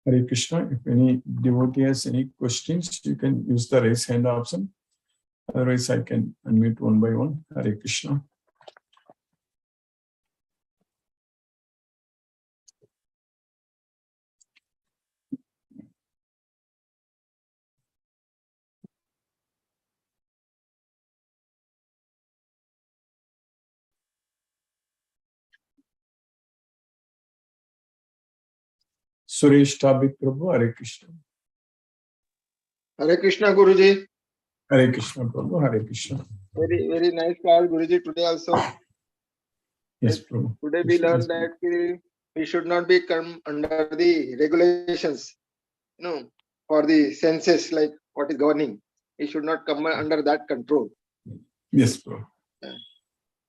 Speaker 1: Hare Krishna. If any devotee has any questions, you can use the raise hand option. Otherwise, I can unmute one by one. Hare Krishna. Suresh Tabik Prabhu, Hare Krishna.
Speaker 2: Hare Krishna, Guruji.
Speaker 1: Hare Krishna Prabhu, Hare Krishna.
Speaker 2: Very nice class, Guruji, today also.
Speaker 1: Yes, Prabhu.
Speaker 2: Today we learned that we should not be come under the regulations, for the senses, like what is governing. We should not come under that control.
Speaker 1: Yes, Prabhu.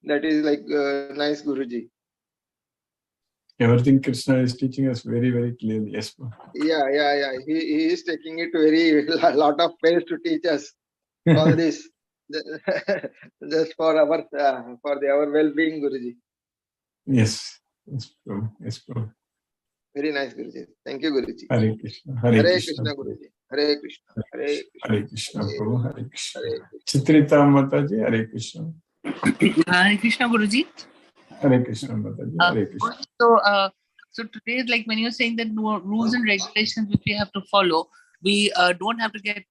Speaker 2: That is like nice, Guruji.
Speaker 1: Everything Krishna is teaching us very, very clearly. Yes, Prabhu.
Speaker 2: Yeah. He is taking it very lot of pains to teach us all this, just for our well-being, Guruji.
Speaker 1: Yes, Prabhu. Yes, Prabhu.
Speaker 2: Very nice, Guruji. Thank you, Guruji.
Speaker 1: Hare Krishna.
Speaker 2: Hare Krishna, Guruji. Hare Krishna. Hare Krishna.
Speaker 1: Hare Krishna, Prabhu. Hare Krishna. Chitrita Mataji, Hare Krishna.
Speaker 3: Hare Krishna, Guruji.
Speaker 1: Hare Krishna, Mataji. Hare Krishna.
Speaker 3: So today, like when you're saying that no rules and regulations which we have to follow, we don't have to get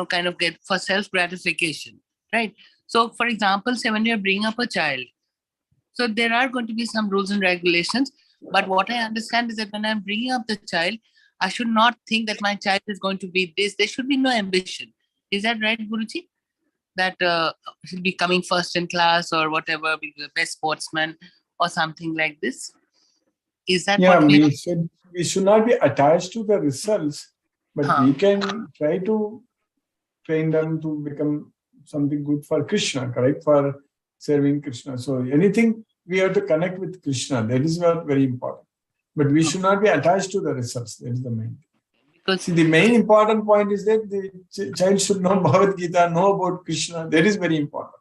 Speaker 3: kind of get for self-gratification, right? So, for example, say when you're bringing up a child, so there are going to be some rules and regulations. But what I understand is that when I'm bringing up the child, I should not think that my child is going to be this. There should be no ambition. Is that right, Guruji? That he'll be coming first in class or whatever, be the best sportsman or something like this. Is that
Speaker 1: Yeah,
Speaker 3: what
Speaker 1: we should not be attached to the results, but
Speaker 3: Huh.
Speaker 1: we can try to train them to become something good for Krishna, correct? For serving Krishna. So anything we have to connect with Krishna. That is what very important. But we should not be attached to the results. That is the main thing.
Speaker 3: Because
Speaker 1: See, the main important point is that the child should know Bhagavad Gita, know about Krishna. That is very important.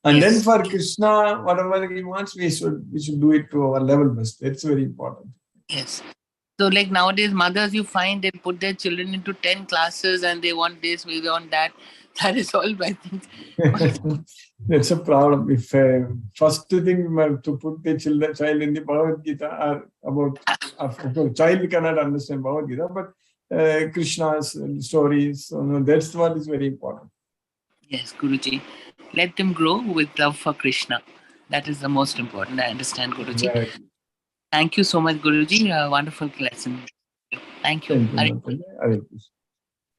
Speaker 1: And then
Speaker 3: Yes.
Speaker 1: for Krishna, whatever he wants, we should do it to our level best. That's very important.
Speaker 3: Yes. So like nowadays, mothers, you find they put their children into 10 classes and they want this, we want that. That is all, I think.
Speaker 1: That's a problem. If first thing we have to put the child in the Bhagavad Gita are about, of course, child cannot understand Bhagavad Gita, but Krishna's stories, that's what is very important.
Speaker 3: Yes, Guruji. Let them grow with love for Krishna. That is the most important. I understand, Guruji.
Speaker 1: Exactly.
Speaker 3: Thank you so much, Guruji. A wonderful lesson. Thank you.
Speaker 1: Thank you,
Speaker 3: Hare
Speaker 1: Mataji. Hare Krishna.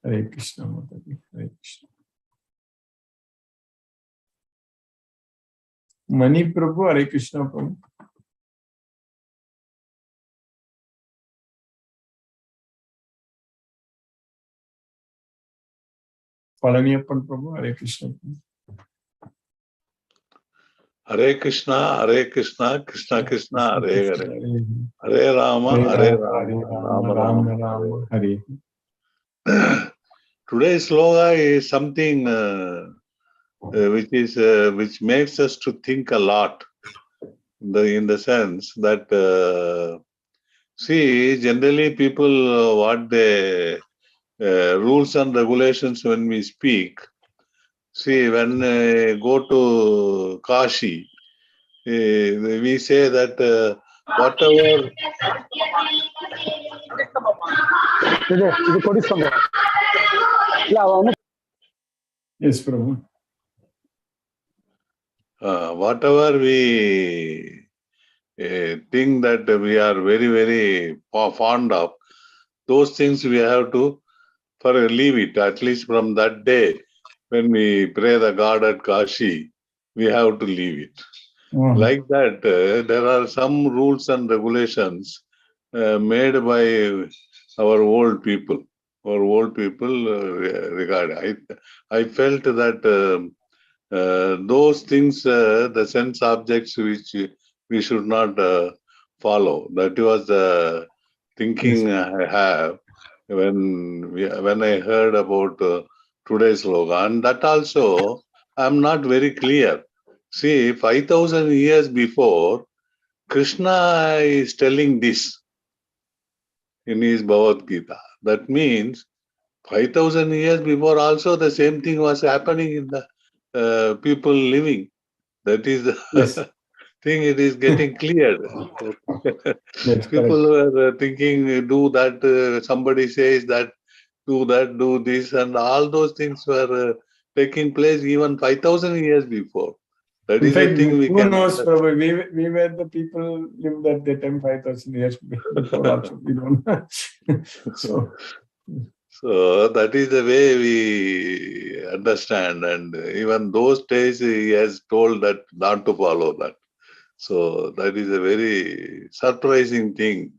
Speaker 1: Hare Krishna, Mataji. Hare Krishna. Mani Prabhu, Hare Krishna Prabhu. Palaniappan Prabhu, Hare Krishna Prabhu.
Speaker 4: Hare Krishna, Krishna Krishna, Hare Hare. Hare Rama,
Speaker 1: Hare
Speaker 4: Rama,
Speaker 1: Rama, Rama Rama, Hare.
Speaker 4: Today's sloga is something which makes us to think a lot. In the sense that see, generally people what they rules and regulations when we speak. See, when go to Kashi, we say that whatever
Speaker 1: Yes, Prabhu.
Speaker 4: Whatever we think that we are very, very fond of, those things we have to leave it. At least from that day, when we pray the God at Kashi, we have to leave it. Like that, there are some rules and regulations made by our old people. Our old people regard. I felt that those things, the sense objects which we should not follow. That was the thinking I have when I heard about today's slogan. That also I'm not very clear. See, 5,000 years before, Krishna is telling this in his Bhagavad Gita. That means 5,000 years before also the same thing was happening in the people living. That is the thing, it is getting clear. People were thinking, do that, somebody says that, do this, and all those things were taking place even 5,000 years before. That is the thing we
Speaker 1: who
Speaker 4: can.
Speaker 1: knows, probably we were the people lived at that time 5,000 years before also. We don't know.
Speaker 4: So that is the way we understand, and even those days he has told that not to follow that. So that is a very surprising thing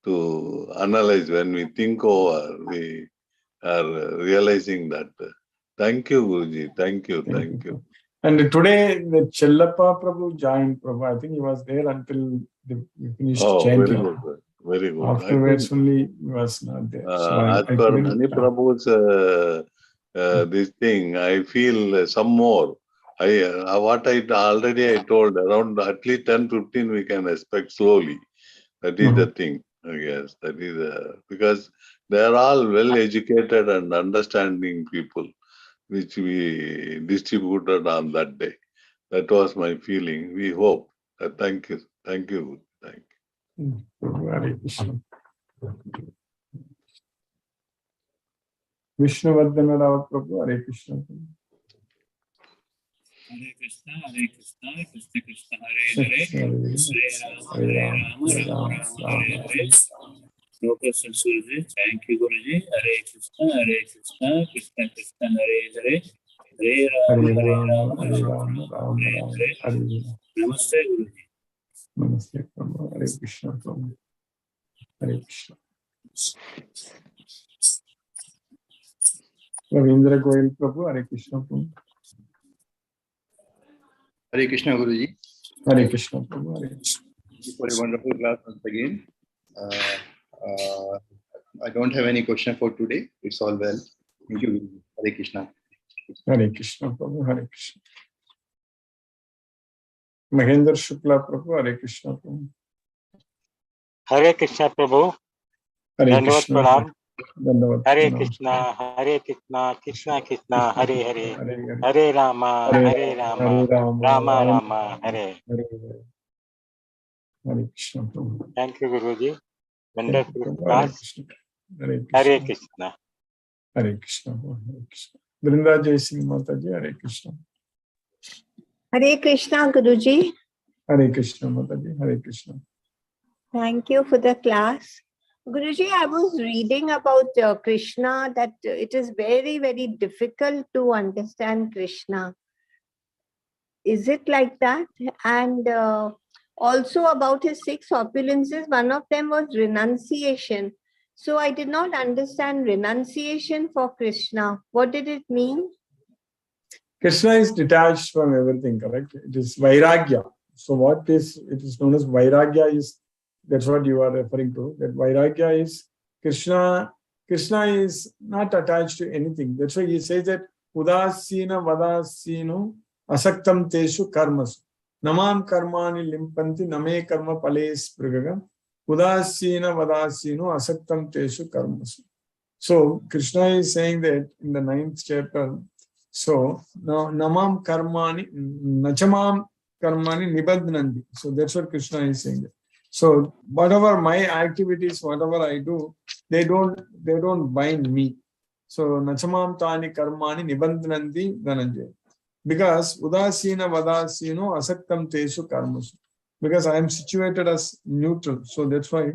Speaker 4: to analyze when we think over. We are realizing that. Thank you, Guruji. Thank you.
Speaker 1: And today the Chellappa Prabhu joined Prabhu. I think he was there until we finished chanting.
Speaker 4: Very good.
Speaker 1: Afterwards only he was not there. So
Speaker 4: as per Mani Prabhu's this thing, I feel some more. What I told, around at least 10-15 we can expect slowly. That is the thing. Yes, that is because they are all well educated and understanding people, which we distributed on that day. That was my feeling. We hope. Thank you. Thank you.
Speaker 1: Hare Krishna. Vishnuvardhana Rao Prabhu, Hare Krishna.
Speaker 5: Hare Krishna, Krishna Krishna, Hare Hare, Hare Rama, Hare Hare. No questions, Guruji. Thank you, Guruji. Hare Krishna, Krishna Krishna, Hare Hare, Hare Rama, Rama, Hare Hare. Namaste, Guruji.
Speaker 1: Namaste Prabhu, Hare Krishna Prabhu, Hare Krishna. Ravindra Goyal Prabhu, Hare Krishna Prabhu.
Speaker 6: Hare Krishna Guruji.
Speaker 1: Hare Krishna Prabhu, Hare Krishna.
Speaker 6: Thank you for a wonderful class once again. I don't have any question for today. It's all well. Thank you, Guruji. Hare Krishna.
Speaker 1: Hare Krishna Prabhu, Hare Krishna. Mahendra Shukla Prabhu, Hare Krishna Prabhu.
Speaker 7: Hare Krishna Prabhu.
Speaker 1: Hare
Speaker 7: Dandavad
Speaker 1: Krishna.
Speaker 7: Pranam.
Speaker 1: Dandavad
Speaker 7: Hare
Speaker 1: Pranam.
Speaker 7: Krishna, Hare Krishna, Krishna Krishna, Hare Hare,
Speaker 1: Hare
Speaker 7: Hare Rama, Hare Rama, Rama Rama, Hare.
Speaker 1: Hare Krishna Prabhu.
Speaker 7: Thank you, Guruji.
Speaker 1: Thank you,
Speaker 7: Wonderful
Speaker 1: Prabhu. Hare
Speaker 7: class.
Speaker 1: Krishna. Hare
Speaker 7: Hare
Speaker 1: Krishna.
Speaker 7: Krishna.
Speaker 1: Hare Krishna Prabhu, Hare Krishna. Vrinda Jai Singh Mataji, Hare Krishna.
Speaker 8: Hare Krishna, Guruji.
Speaker 1: Hare Krishna Mataji, Hare Krishna.
Speaker 8: Thank you for the class. Guruji, I was reading about Krishna, that it is very, very difficult to understand Krishna. Is it like that? And also about his 6 opulences, one of them was renunciation. So I did not understand renunciation for Krishna. What did it mean?
Speaker 1: Krishna is detached from everything, correct? It is Vairagya. So what is, it is known as Vairagya is, that's what you are referring to. That Vairagya is Krishna. Krishna is not attached to anything. That's why he says that Udasina Vadasino Asaktam Teshu Karmasu. Namam Karmani Limpanti Name Karma Pales Prigagam. Udasina Vadasino Asaktam Teshu Karmasu. So Krishna is saying that in the 9th chapter. So now Namam Karmani Nachamam Karmani Nibadnandi. So that's what Krishna is saying. So whatever my activities, whatever I do, they don't bind me. So Nachamam Tani Karmani Nibandnandi Dhananjay. Because Udasina Vadasino Asaktam Teshu Karmasu. Because I am situated as neutral. So that's why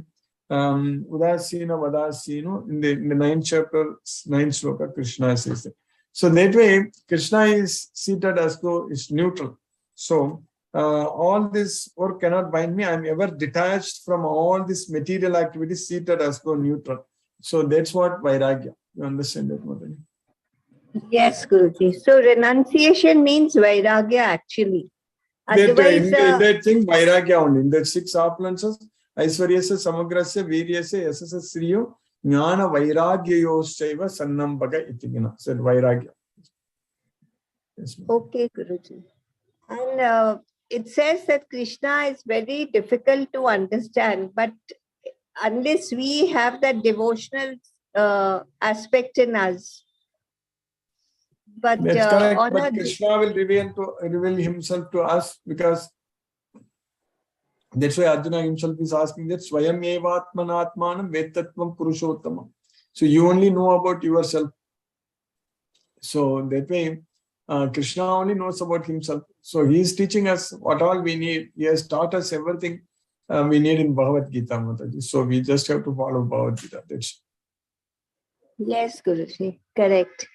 Speaker 1: Udasina Vadasino in the 9th chapter, 9th sloka, Krishna says that. So that way, Krishna is seated as though it's neutral. So all this work cannot bind me. I am ever detached from all this material activities, seated as though neutral. So that's what Vairagya. You understand that, Madhani?
Speaker 8: Yes, Guruji. So renunciation means Vairagya actually.
Speaker 1: Otherwise, in
Speaker 8: Otherwise,
Speaker 1: that thing, Vairagya only. In that 6 opulences, Aisvaryasya, Samagrasya, Viryasya, Yasasya, Sriyo, Jnana Vairagyayoschaiva Sannambhaga Itigina. Said Vairagya. Yes,
Speaker 8: okay, Guruji. And it says that Krishna is very difficult to understand, but unless we have that devotional aspect in us. But
Speaker 1: that's correct.
Speaker 8: on
Speaker 1: But
Speaker 8: a
Speaker 1: Krishna will reveal himself to us, because that's why Arjuna himself is asking that Swayam Evatmanatmanam Vetatvam Purushottamam. So you only know about yourself. So that way, Krishna only knows about himself. So he is teaching us what all we need. He has taught us everything we need in Bhagavad Gita, Mataji. So we just have to follow Bhagavad Gita. That's
Speaker 8: yes, Guruji, correct.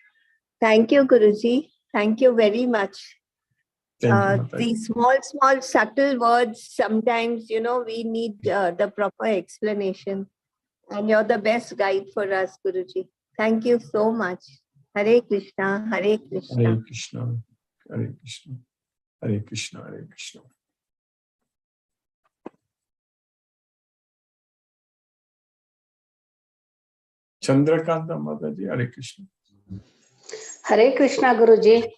Speaker 8: Thank you, Guruji. Thank you very much.
Speaker 1: Thank you,
Speaker 8: These small, subtle words, sometimes, we need the proper explanation. And you're the best guide for us, Guruji. Thank you so much. Hare Krishna, Hare Krishna.
Speaker 1: Hare Krishna, Hare Krishna, Hare Krishna, Hare Krishna. Chandrakanta Mataji, Hare Krishna.
Speaker 9: Hare Krishna, Guruji.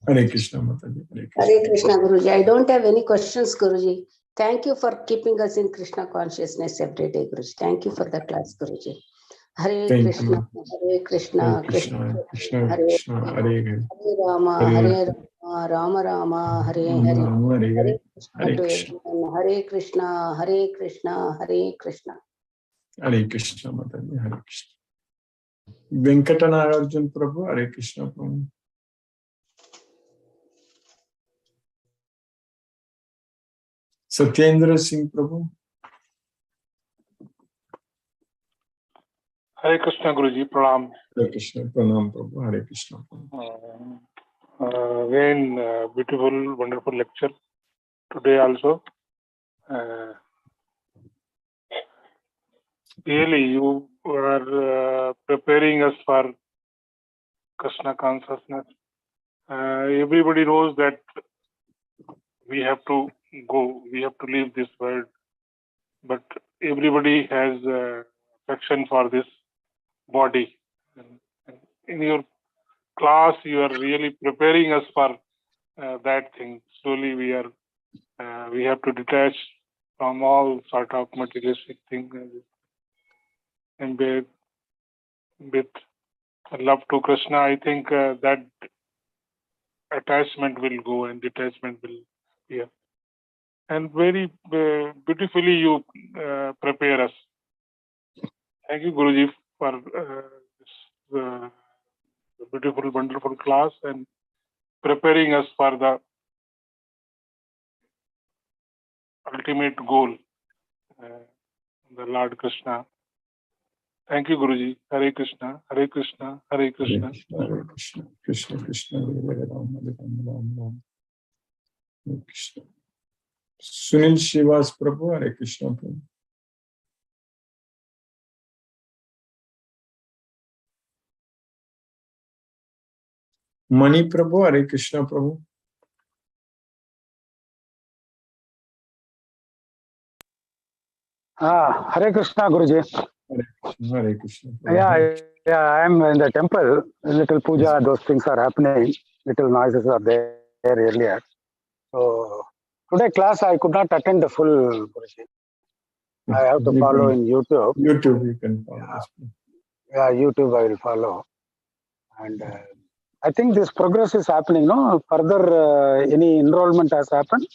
Speaker 1: Hare Krishna Mataji, Hare Krishna.
Speaker 9: Hare Krishna, Guruji. I don't have any questions, Guruji. Thank you for keeping us in Krishna consciousness every day, Guruji. Thank you for the class, Guruji. Hare
Speaker 1: Thank
Speaker 9: Krishna,
Speaker 1: you.
Speaker 9: Hare Krishna,
Speaker 1: Hare Krishna, Krishna
Speaker 9: Hare
Speaker 1: Krishna, Hare Hare.
Speaker 9: Hare Rama, Hare Rama, Rama Rama, Hare Hare.
Speaker 1: Rama, Hare Hare.
Speaker 9: Hare
Speaker 1: Hare
Speaker 9: Krishna to
Speaker 1: Krishna.
Speaker 9: everyone. Hare Krishna, Hare Krishna, Hare Krishna.
Speaker 1: Hare Krishna Mataji, Hare Krishna. Venkatanagarjun Prabhu, Hare Krishna Prabhu. Satyendra Singh Prabhu.
Speaker 10: Hare Krishna Guruji, Pranam.
Speaker 1: Hare Krishna, Pranam Prabhu, Hare Krishna Prabhu.
Speaker 10: Again, beautiful, wonderful lecture today also. Really, you are preparing us for Krishna consciousness. Everybody knows that we have to go, we have to leave this world, but everybody has affection for this body. And in your class, you are really preparing us for that thing. Slowly, we have to detach from all sort of materialistic things and with love to Krishna. I think that attachment will go and detachment will appear. And very beautifully you prepare us. Thank you, Guruji, for this beautiful, wonderful class and preparing us for the ultimate goal, the Lord Krishna. Thank you, Guruji. Hare Krishna, Hare Krishna, Hare Krishna.
Speaker 1: Hare Krishna, Krishna Krishna, Hare Ram, Hare Ram, Ram Ram, Hare Krishna. Sunil Shivas Prabhu, Hare Krishna Prabhu. Mani Prabhu, Hare Krishna Prabhu.
Speaker 11: Hare Krishna, Guruji.
Speaker 1: Hare Krishna Prabhu.
Speaker 11: Yeah, I am in the temple. Little puja, those things are happening. Little noises are there earlier. So today class I could not attend the full, Guruji. I have to follow in YouTube.
Speaker 1: YouTube you can follow.
Speaker 11: Yeah, YouTube I will follow. And I think this progress is happening, no? Further, any enrollment has happened?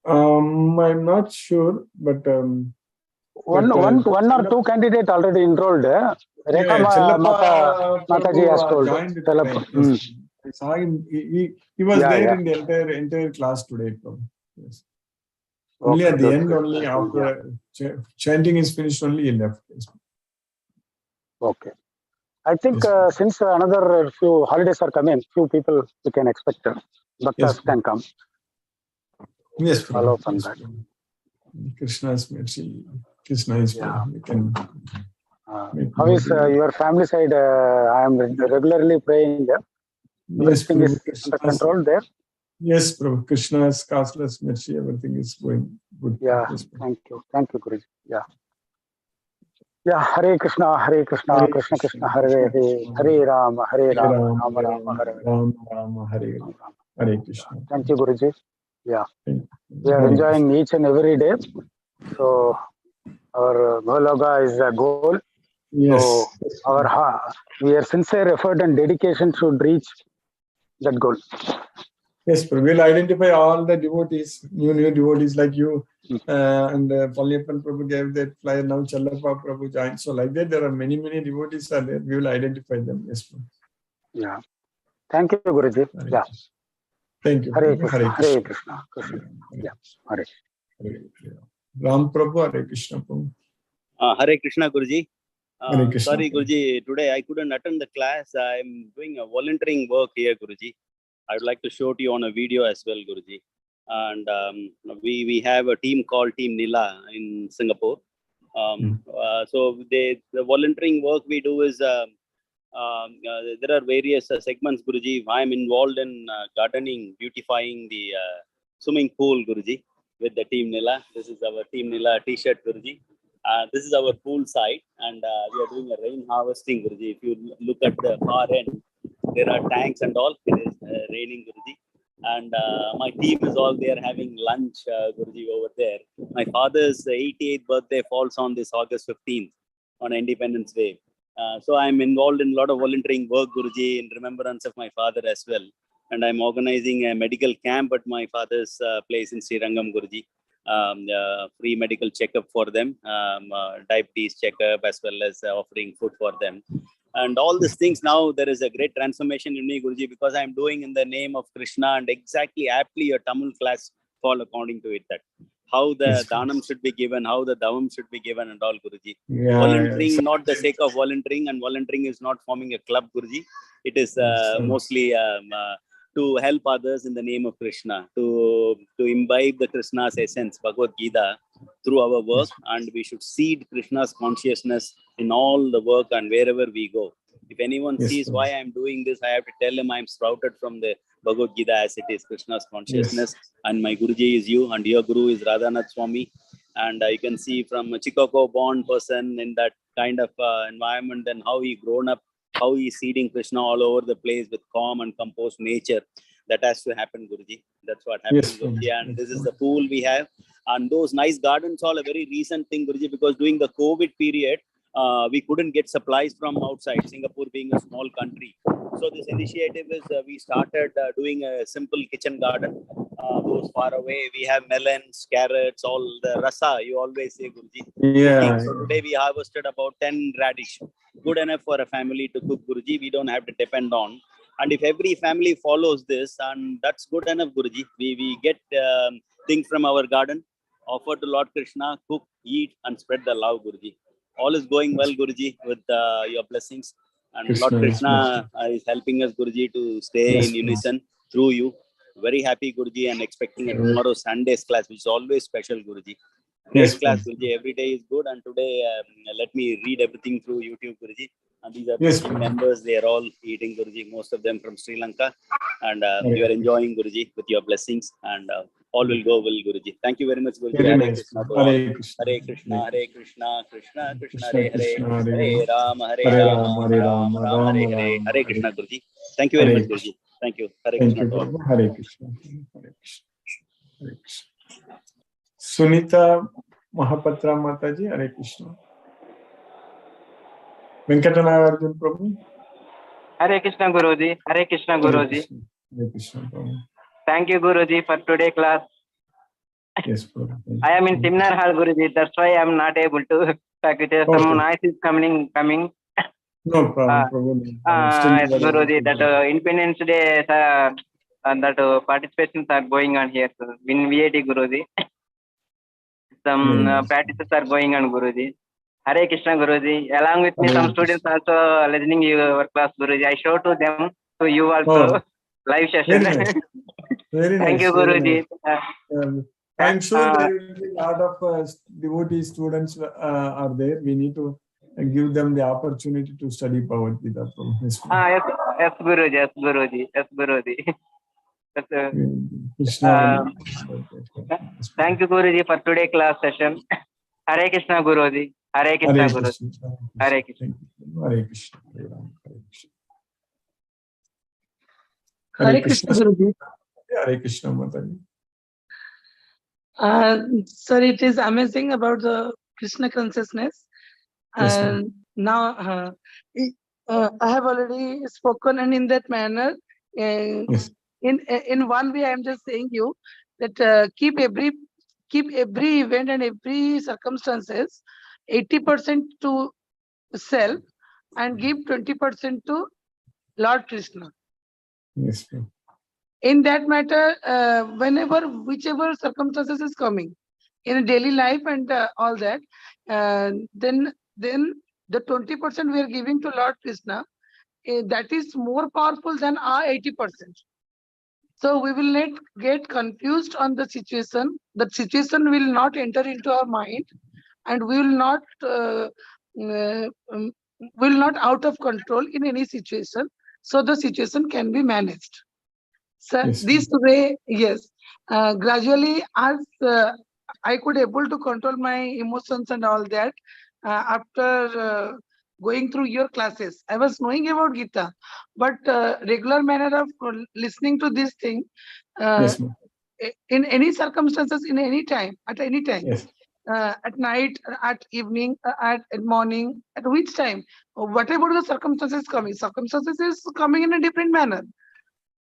Speaker 1: I'm not sure, but
Speaker 11: one or two candidates already enrolled. Rekha Mataji has told.
Speaker 1: I saw him. He was there in the entire class today. Yes. Only at the end, only after chanting is finished, only he left.
Speaker 11: Okay. I think since another few holidays are coming, few people we can expect. Bhaktas can come.
Speaker 1: Yes,
Speaker 11: follow from that.
Speaker 1: Krishna's mercy. Krishna is we can.
Speaker 11: How is your family side? I am regularly praying there.
Speaker 1: Yes,
Speaker 11: everything is under control there.
Speaker 1: Yes, Prabhu. Krishna's causeless mercy, everything is going good.
Speaker 11: Yeah,
Speaker 1: yes,
Speaker 11: thank you, Guruji. Yeah, Hare Krishna, Krishna Krishna, Hare Hare, Hare Rama, Rama Rama, Hare
Speaker 1: Hare Krishna.
Speaker 11: Thank you, Guruji. Yeah, we are enjoying each and every day. So our Bhaloga is a goal.
Speaker 1: Yes.
Speaker 11: So our sincere effort and dedication should reach that goal.
Speaker 1: Yes, we'll identify all the devotees, new devotees like you, and Palyappan Prabhu gave that flyer. Now Challappa Prabhu joined. So like that, there are many devotees are there. We will identify them. Yes, Prabhu.
Speaker 11: Yeah. Thank you, Guruji. Yeah.
Speaker 1: Thank you.
Speaker 11: Hare Krishna. Hare Krishna. Yeah. Hare.
Speaker 1: Ram Prabhu, Hare Krishna Prabhu.
Speaker 12: Hare Krishna, Guruji.
Speaker 1: Hare Krishna.
Speaker 12: Sorry, Guruji. Today I couldn't attend the class. I'm doing a volunteering work here, Guruji. I would like to show to you on a video as well, Guruji. And we have a team called Team Nila in Singapore. So the volunteering work we do is there are various segments, Guruji. I am involved in gardening, beautifying the swimming pool, Guruji, with the Team Nila. This is our Team Nila T-shirt, Guruji. This is our pool side, and we are doing a rain harvesting, Guruji. If you look at the far end, there are tanks and all. It is raining, Guruji. And my team is all there having lunch, Guruji, over there. My father's 88th birthday falls on this August 15th, on Independence Day. So I'm involved in a lot of volunteering work, Guruji, in remembrance of my father as well. And I'm organizing a medical camp at my father's place in Srirangam, Guruji. Free medical checkup for them, diabetes checkup, as well as offering food for them. And all these things now, there is a great transformation in me, Guruji, because I am doing in the name of Krishna, and exactly aptly your Tamil class fall according to it, that how the dhanam should be given, how the davam should be given, and all, Guruji. Volunteering, not the sake of volunteering, and volunteering is not forming a club, Guruji. It is mostly to help others in the name of Krishna, to imbibe the Krishna's essence, Bhagavad Gita, through our work, and we should seed Krishna's consciousness in all the work and wherever we go. If anyone sees why I am doing this, I have to tell him I am sprouted from the Bhagavad Gita as it is, Krishna's consciousness, and my Guruji is you, and your Guru is Radhanath Swami. And you can see from a Chicago born person in that kind of environment, and how he grown up, how he is seeding Krishna all over the place with calm and composed nature. That has to happen, Guruji. That's what happens, Guruji. And this is the pool we have. And those nice gardens, all a very recent thing, Guruji, because during the COVID period, we couldn't get supplies from outside, Singapore being a small country. So this initiative is, we started doing a simple kitchen garden. Those far away, we have melons, carrots, all the rasa, you always say, Guruji. So today we harvested about 10 radish. Good enough for a family to cook, Guruji. We don't have to depend on. And if every family follows this, and that's good enough, Guruji. We get things from our garden, offer to Lord Krishna, cook, eat, and spread the love, Guruji. All is going well, Guruji, with your blessings. And Lord Krishna is helping us, Guruji, to stay in unison through you. Very happy, Guruji, and expecting a tomorrow Sunday's class, which is always special, Guruji. Great class, Guruji. Every day is good. And today, let me read everything through YouTube, Guruji. And these are the members. They are all eating, Guruji, most of them from Sri Lanka. And you are enjoying, Guruji, with your blessings. And all will go well, Guruji. Thank you very much, Guruji. Hare Krishna. Hare Krishna, Hare Krishna, Krishna Krishna, Hare Hare, Hare Rama, Rama, Rama, Hare Hare. Hare Krishna, Guruji. Thank you very much, Guruji. Thank you. Hare Krishna.
Speaker 1: Hare Krishna. Hare Krishna. Hare Krishna. Sunita Mahapatra Mataji, Hare Krishna. Venkatana Arjun Prabhu.
Speaker 13: Hare Krishna, Guruji. Hare Krishna, Guruji.
Speaker 1: Hare Krishna, Prabhu.
Speaker 13: Thank you, Guruji, for today class.
Speaker 1: Yes, Prabhu.
Speaker 13: I am in seminar hall, Guruji. That's why I am not able to talk with you. Some noise is coming.
Speaker 1: No problem, Prabhu.
Speaker 13: Yes, Guruji, that Independence Day, that participations are going on here. So in VAT, Guruji. Some practices are going on, Guruji. Hare Krishna, Guruji. Along with me, some students also listening your class, Guruji. I show to them, to you also, live session.
Speaker 1: Very nice. Very
Speaker 13: Thank you, Guruji.
Speaker 1: Nice. I'm sure there will be a lot of devotee students are there. We need to give them the opportunity to study Bhagavad Gita.
Speaker 13: Yes, Guruji. Yes, Guruji. Yes, Guruji. Thank you, Guruji, for today's class session. Hare Krishna, Guruji. Hare Krishna, Guruji. Hare Krishna.
Speaker 1: Hare Krishna.
Speaker 14: Hare Krishna, Guruji.
Speaker 1: Hare Krishna, Mataji.
Speaker 14: Sir, it is amazing about the Krishna consciousness. And now I have already spoken, and in that manner, in one way, I am just saying you that keep every event and every circumstances 80% to self and give 20% to Lord Krishna.
Speaker 1: Yes, sir.
Speaker 14: In that matter, whichever circumstances is coming in a daily life and all that, then the 20% we are giving to Lord Krishna, that is more powerful than our 80%. So we will not get confused on the situation. The situation will not enter into our mind, and we will not out of control in any situation. So the situation can be managed. So this way, yes, gradually as I could able to control my emotions and all that after going through your classes. I was knowing about Gita, but regular manner of listening to this thing in any circumstances, in any time, at any time, at night, at evening, at morning, at which time, whatever the circumstances is coming in a different manner.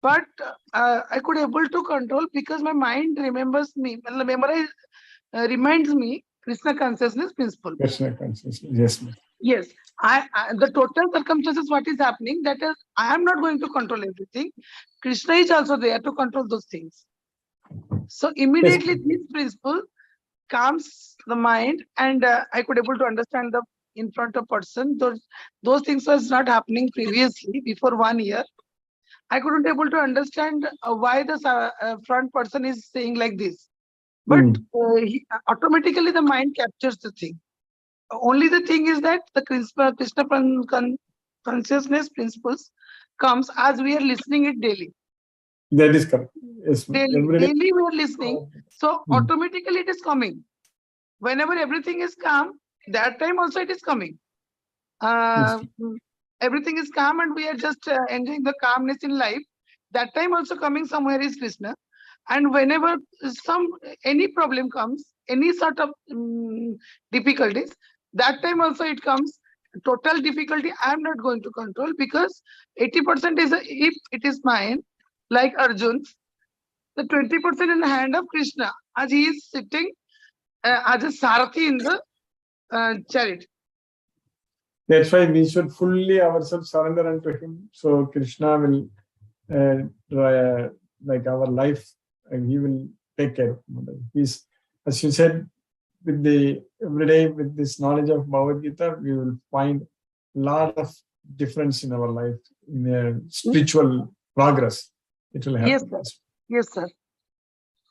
Speaker 14: But I could able to control because my mind reminds me Krishna consciousness principle.
Speaker 1: Krishna consciousness, yes, ma'am.
Speaker 14: Yes, the total circumstances, what is happening, that is, I am not going to control everything. Krishna is also there to control those things. So immediately this principle calms the mind, and I could able to understand the in front of person. Those things was not happening previously before 1 year. I couldn't able to understand why the front person is saying like this. But automatically the mind captures the thing. Only the thing is that the Krishna consciousness principles comes as we are listening it daily.
Speaker 1: That is correct. Yes,
Speaker 14: Daily we are listening, so automatically it is coming. Whenever everything is calm, that time also it is coming. Everything is calm and we are just enjoying the calmness in life. That time also coming somewhere is Krishna. And whenever any problem comes, any sort of difficulties, that time also it comes. Total difficulty I am not going to control, because 80% is if it is mine, like Arjun, the 20% in the hand of Krishna, as he is sitting as a Sarathi in the chariot.
Speaker 1: That's why we should fully ourselves surrender unto him. So Krishna will, like our life, and he will take care of it. He's, as you said, with the every day with this knowledge of Bhagavad Gita, we will find a lot of difference in our life, in spiritual progress. It will happen.
Speaker 14: Yes, sir. Yes, sir.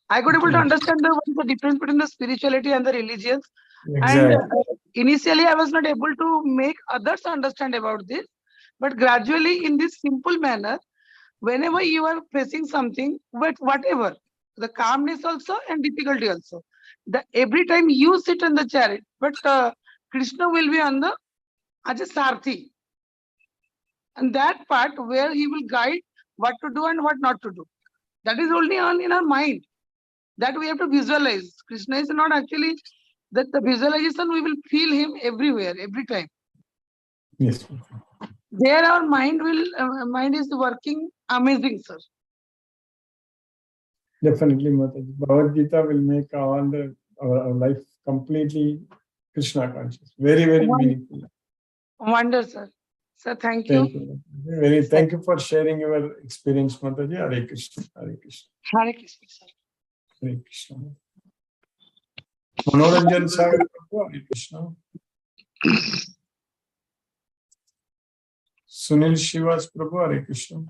Speaker 14: I could able to understand the difference between the spirituality and the religions. Exactly. And initially, I was not able to make others understand about this. But gradually, in this simple manner, whenever you are facing something, whatever, the calmness also and difficulty also, every time you sit in the chariot, but Krishna will be on the as a Sarthi. And that part where he will guide what to do and what not to do. That is only on in our mind. That we have to visualize. Krishna is not actually that the visualization, we will feel him everywhere, every time.
Speaker 1: Yes.
Speaker 14: There our mind is working amazing, sir.
Speaker 1: Definitely, Mataji. Bhagavad Gita will make our life completely Krishna conscious. Very, very meaningful.
Speaker 14: Wonder, sir. Sir, thank you.
Speaker 1: Thank you for sharing your experience, Mataji. Hare Krishna. Hare Krishna.
Speaker 14: Hare Krishna, sir.
Speaker 1: Hare Krishna. Manoranjan Sagar, Hare Krishna. Sunil Shivas Prabhu, Hare Krishna.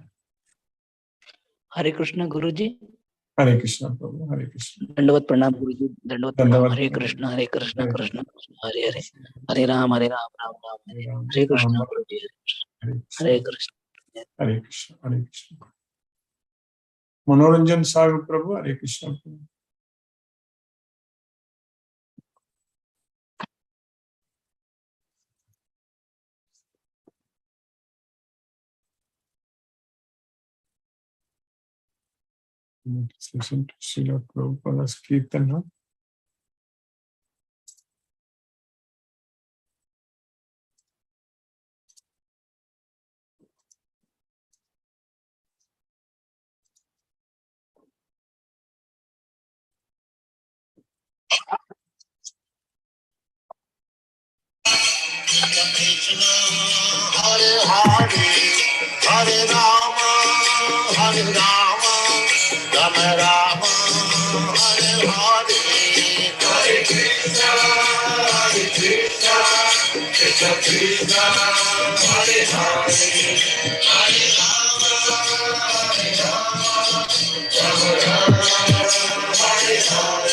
Speaker 15: Hare Krishna, Guruji.
Speaker 1: Hare Krishna, Prabhu. Hare Krishna.
Speaker 15: Dandavat Pranam, Guruji. Dandavat Pranam. Hare Krishna, Hare Krishna, Krishna Krishna, Hare Hare. Hare Ram, Ram Ram. Hare Krishna, Guruji. Hare Krishna.
Speaker 1: Hare Krishna. Hare Krishna. Manoranjan Sagar Prabhu, Hare Krishna. Let's listen to Srila Prabhupada's Kirtana.
Speaker 16: Hare Hare, Hare Rama, Hare Rama, Rama Rama, Hare Hare, Hare Krishna, Krishna Krishna, Hare Hare, Hare Rama, Rama Rama, Hare Hare.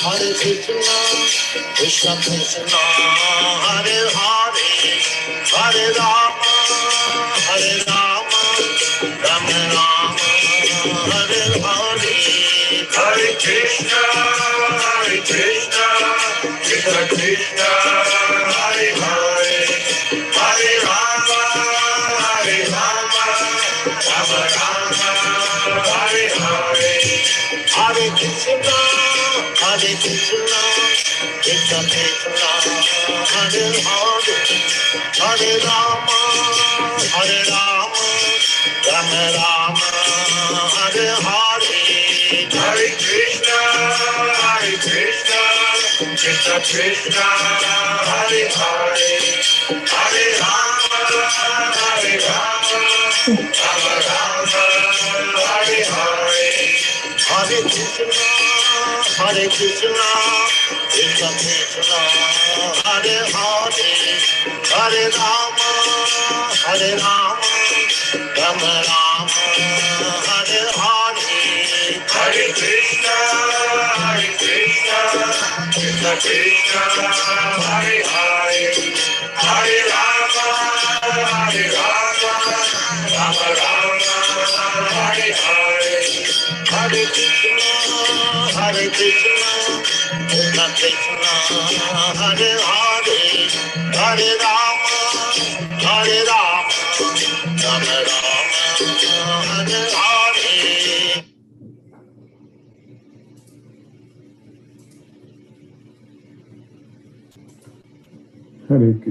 Speaker 16: Hare Krishna, Krishna Krishna, Hare Hare, Hare Rama, Rama Rama, Hare Hare, Hare Krishna, Krishna Krishna, Hare Hare, Hare Rama, Rama Rama, Hare Hare. Hare Krishna, Krishna Krishna, Hare Hare, Hare Rama, Rama Rama, Hare Hare, Hare Krishna, Krishna Krishna, Hare Hare, Hare Rama, Hare Rama, Rama Rama, Hare Hare, Hare Krishna, Hare Krishna, Krishna Krishna, Hare Hare, Hare Rama, Hare Rama, Rama Rama, Hare Hare, Hare Krishna, Krishna Krishna, Hare Hare, Hare Rama, Hare Rama, Rama Rama, Hare Hare, Hare Krishna, Krishna Krishna, Hare Hare, Hare Rama, Hare Rama, Rama Rama, Hare Hare.
Speaker 1: Hare Krishna.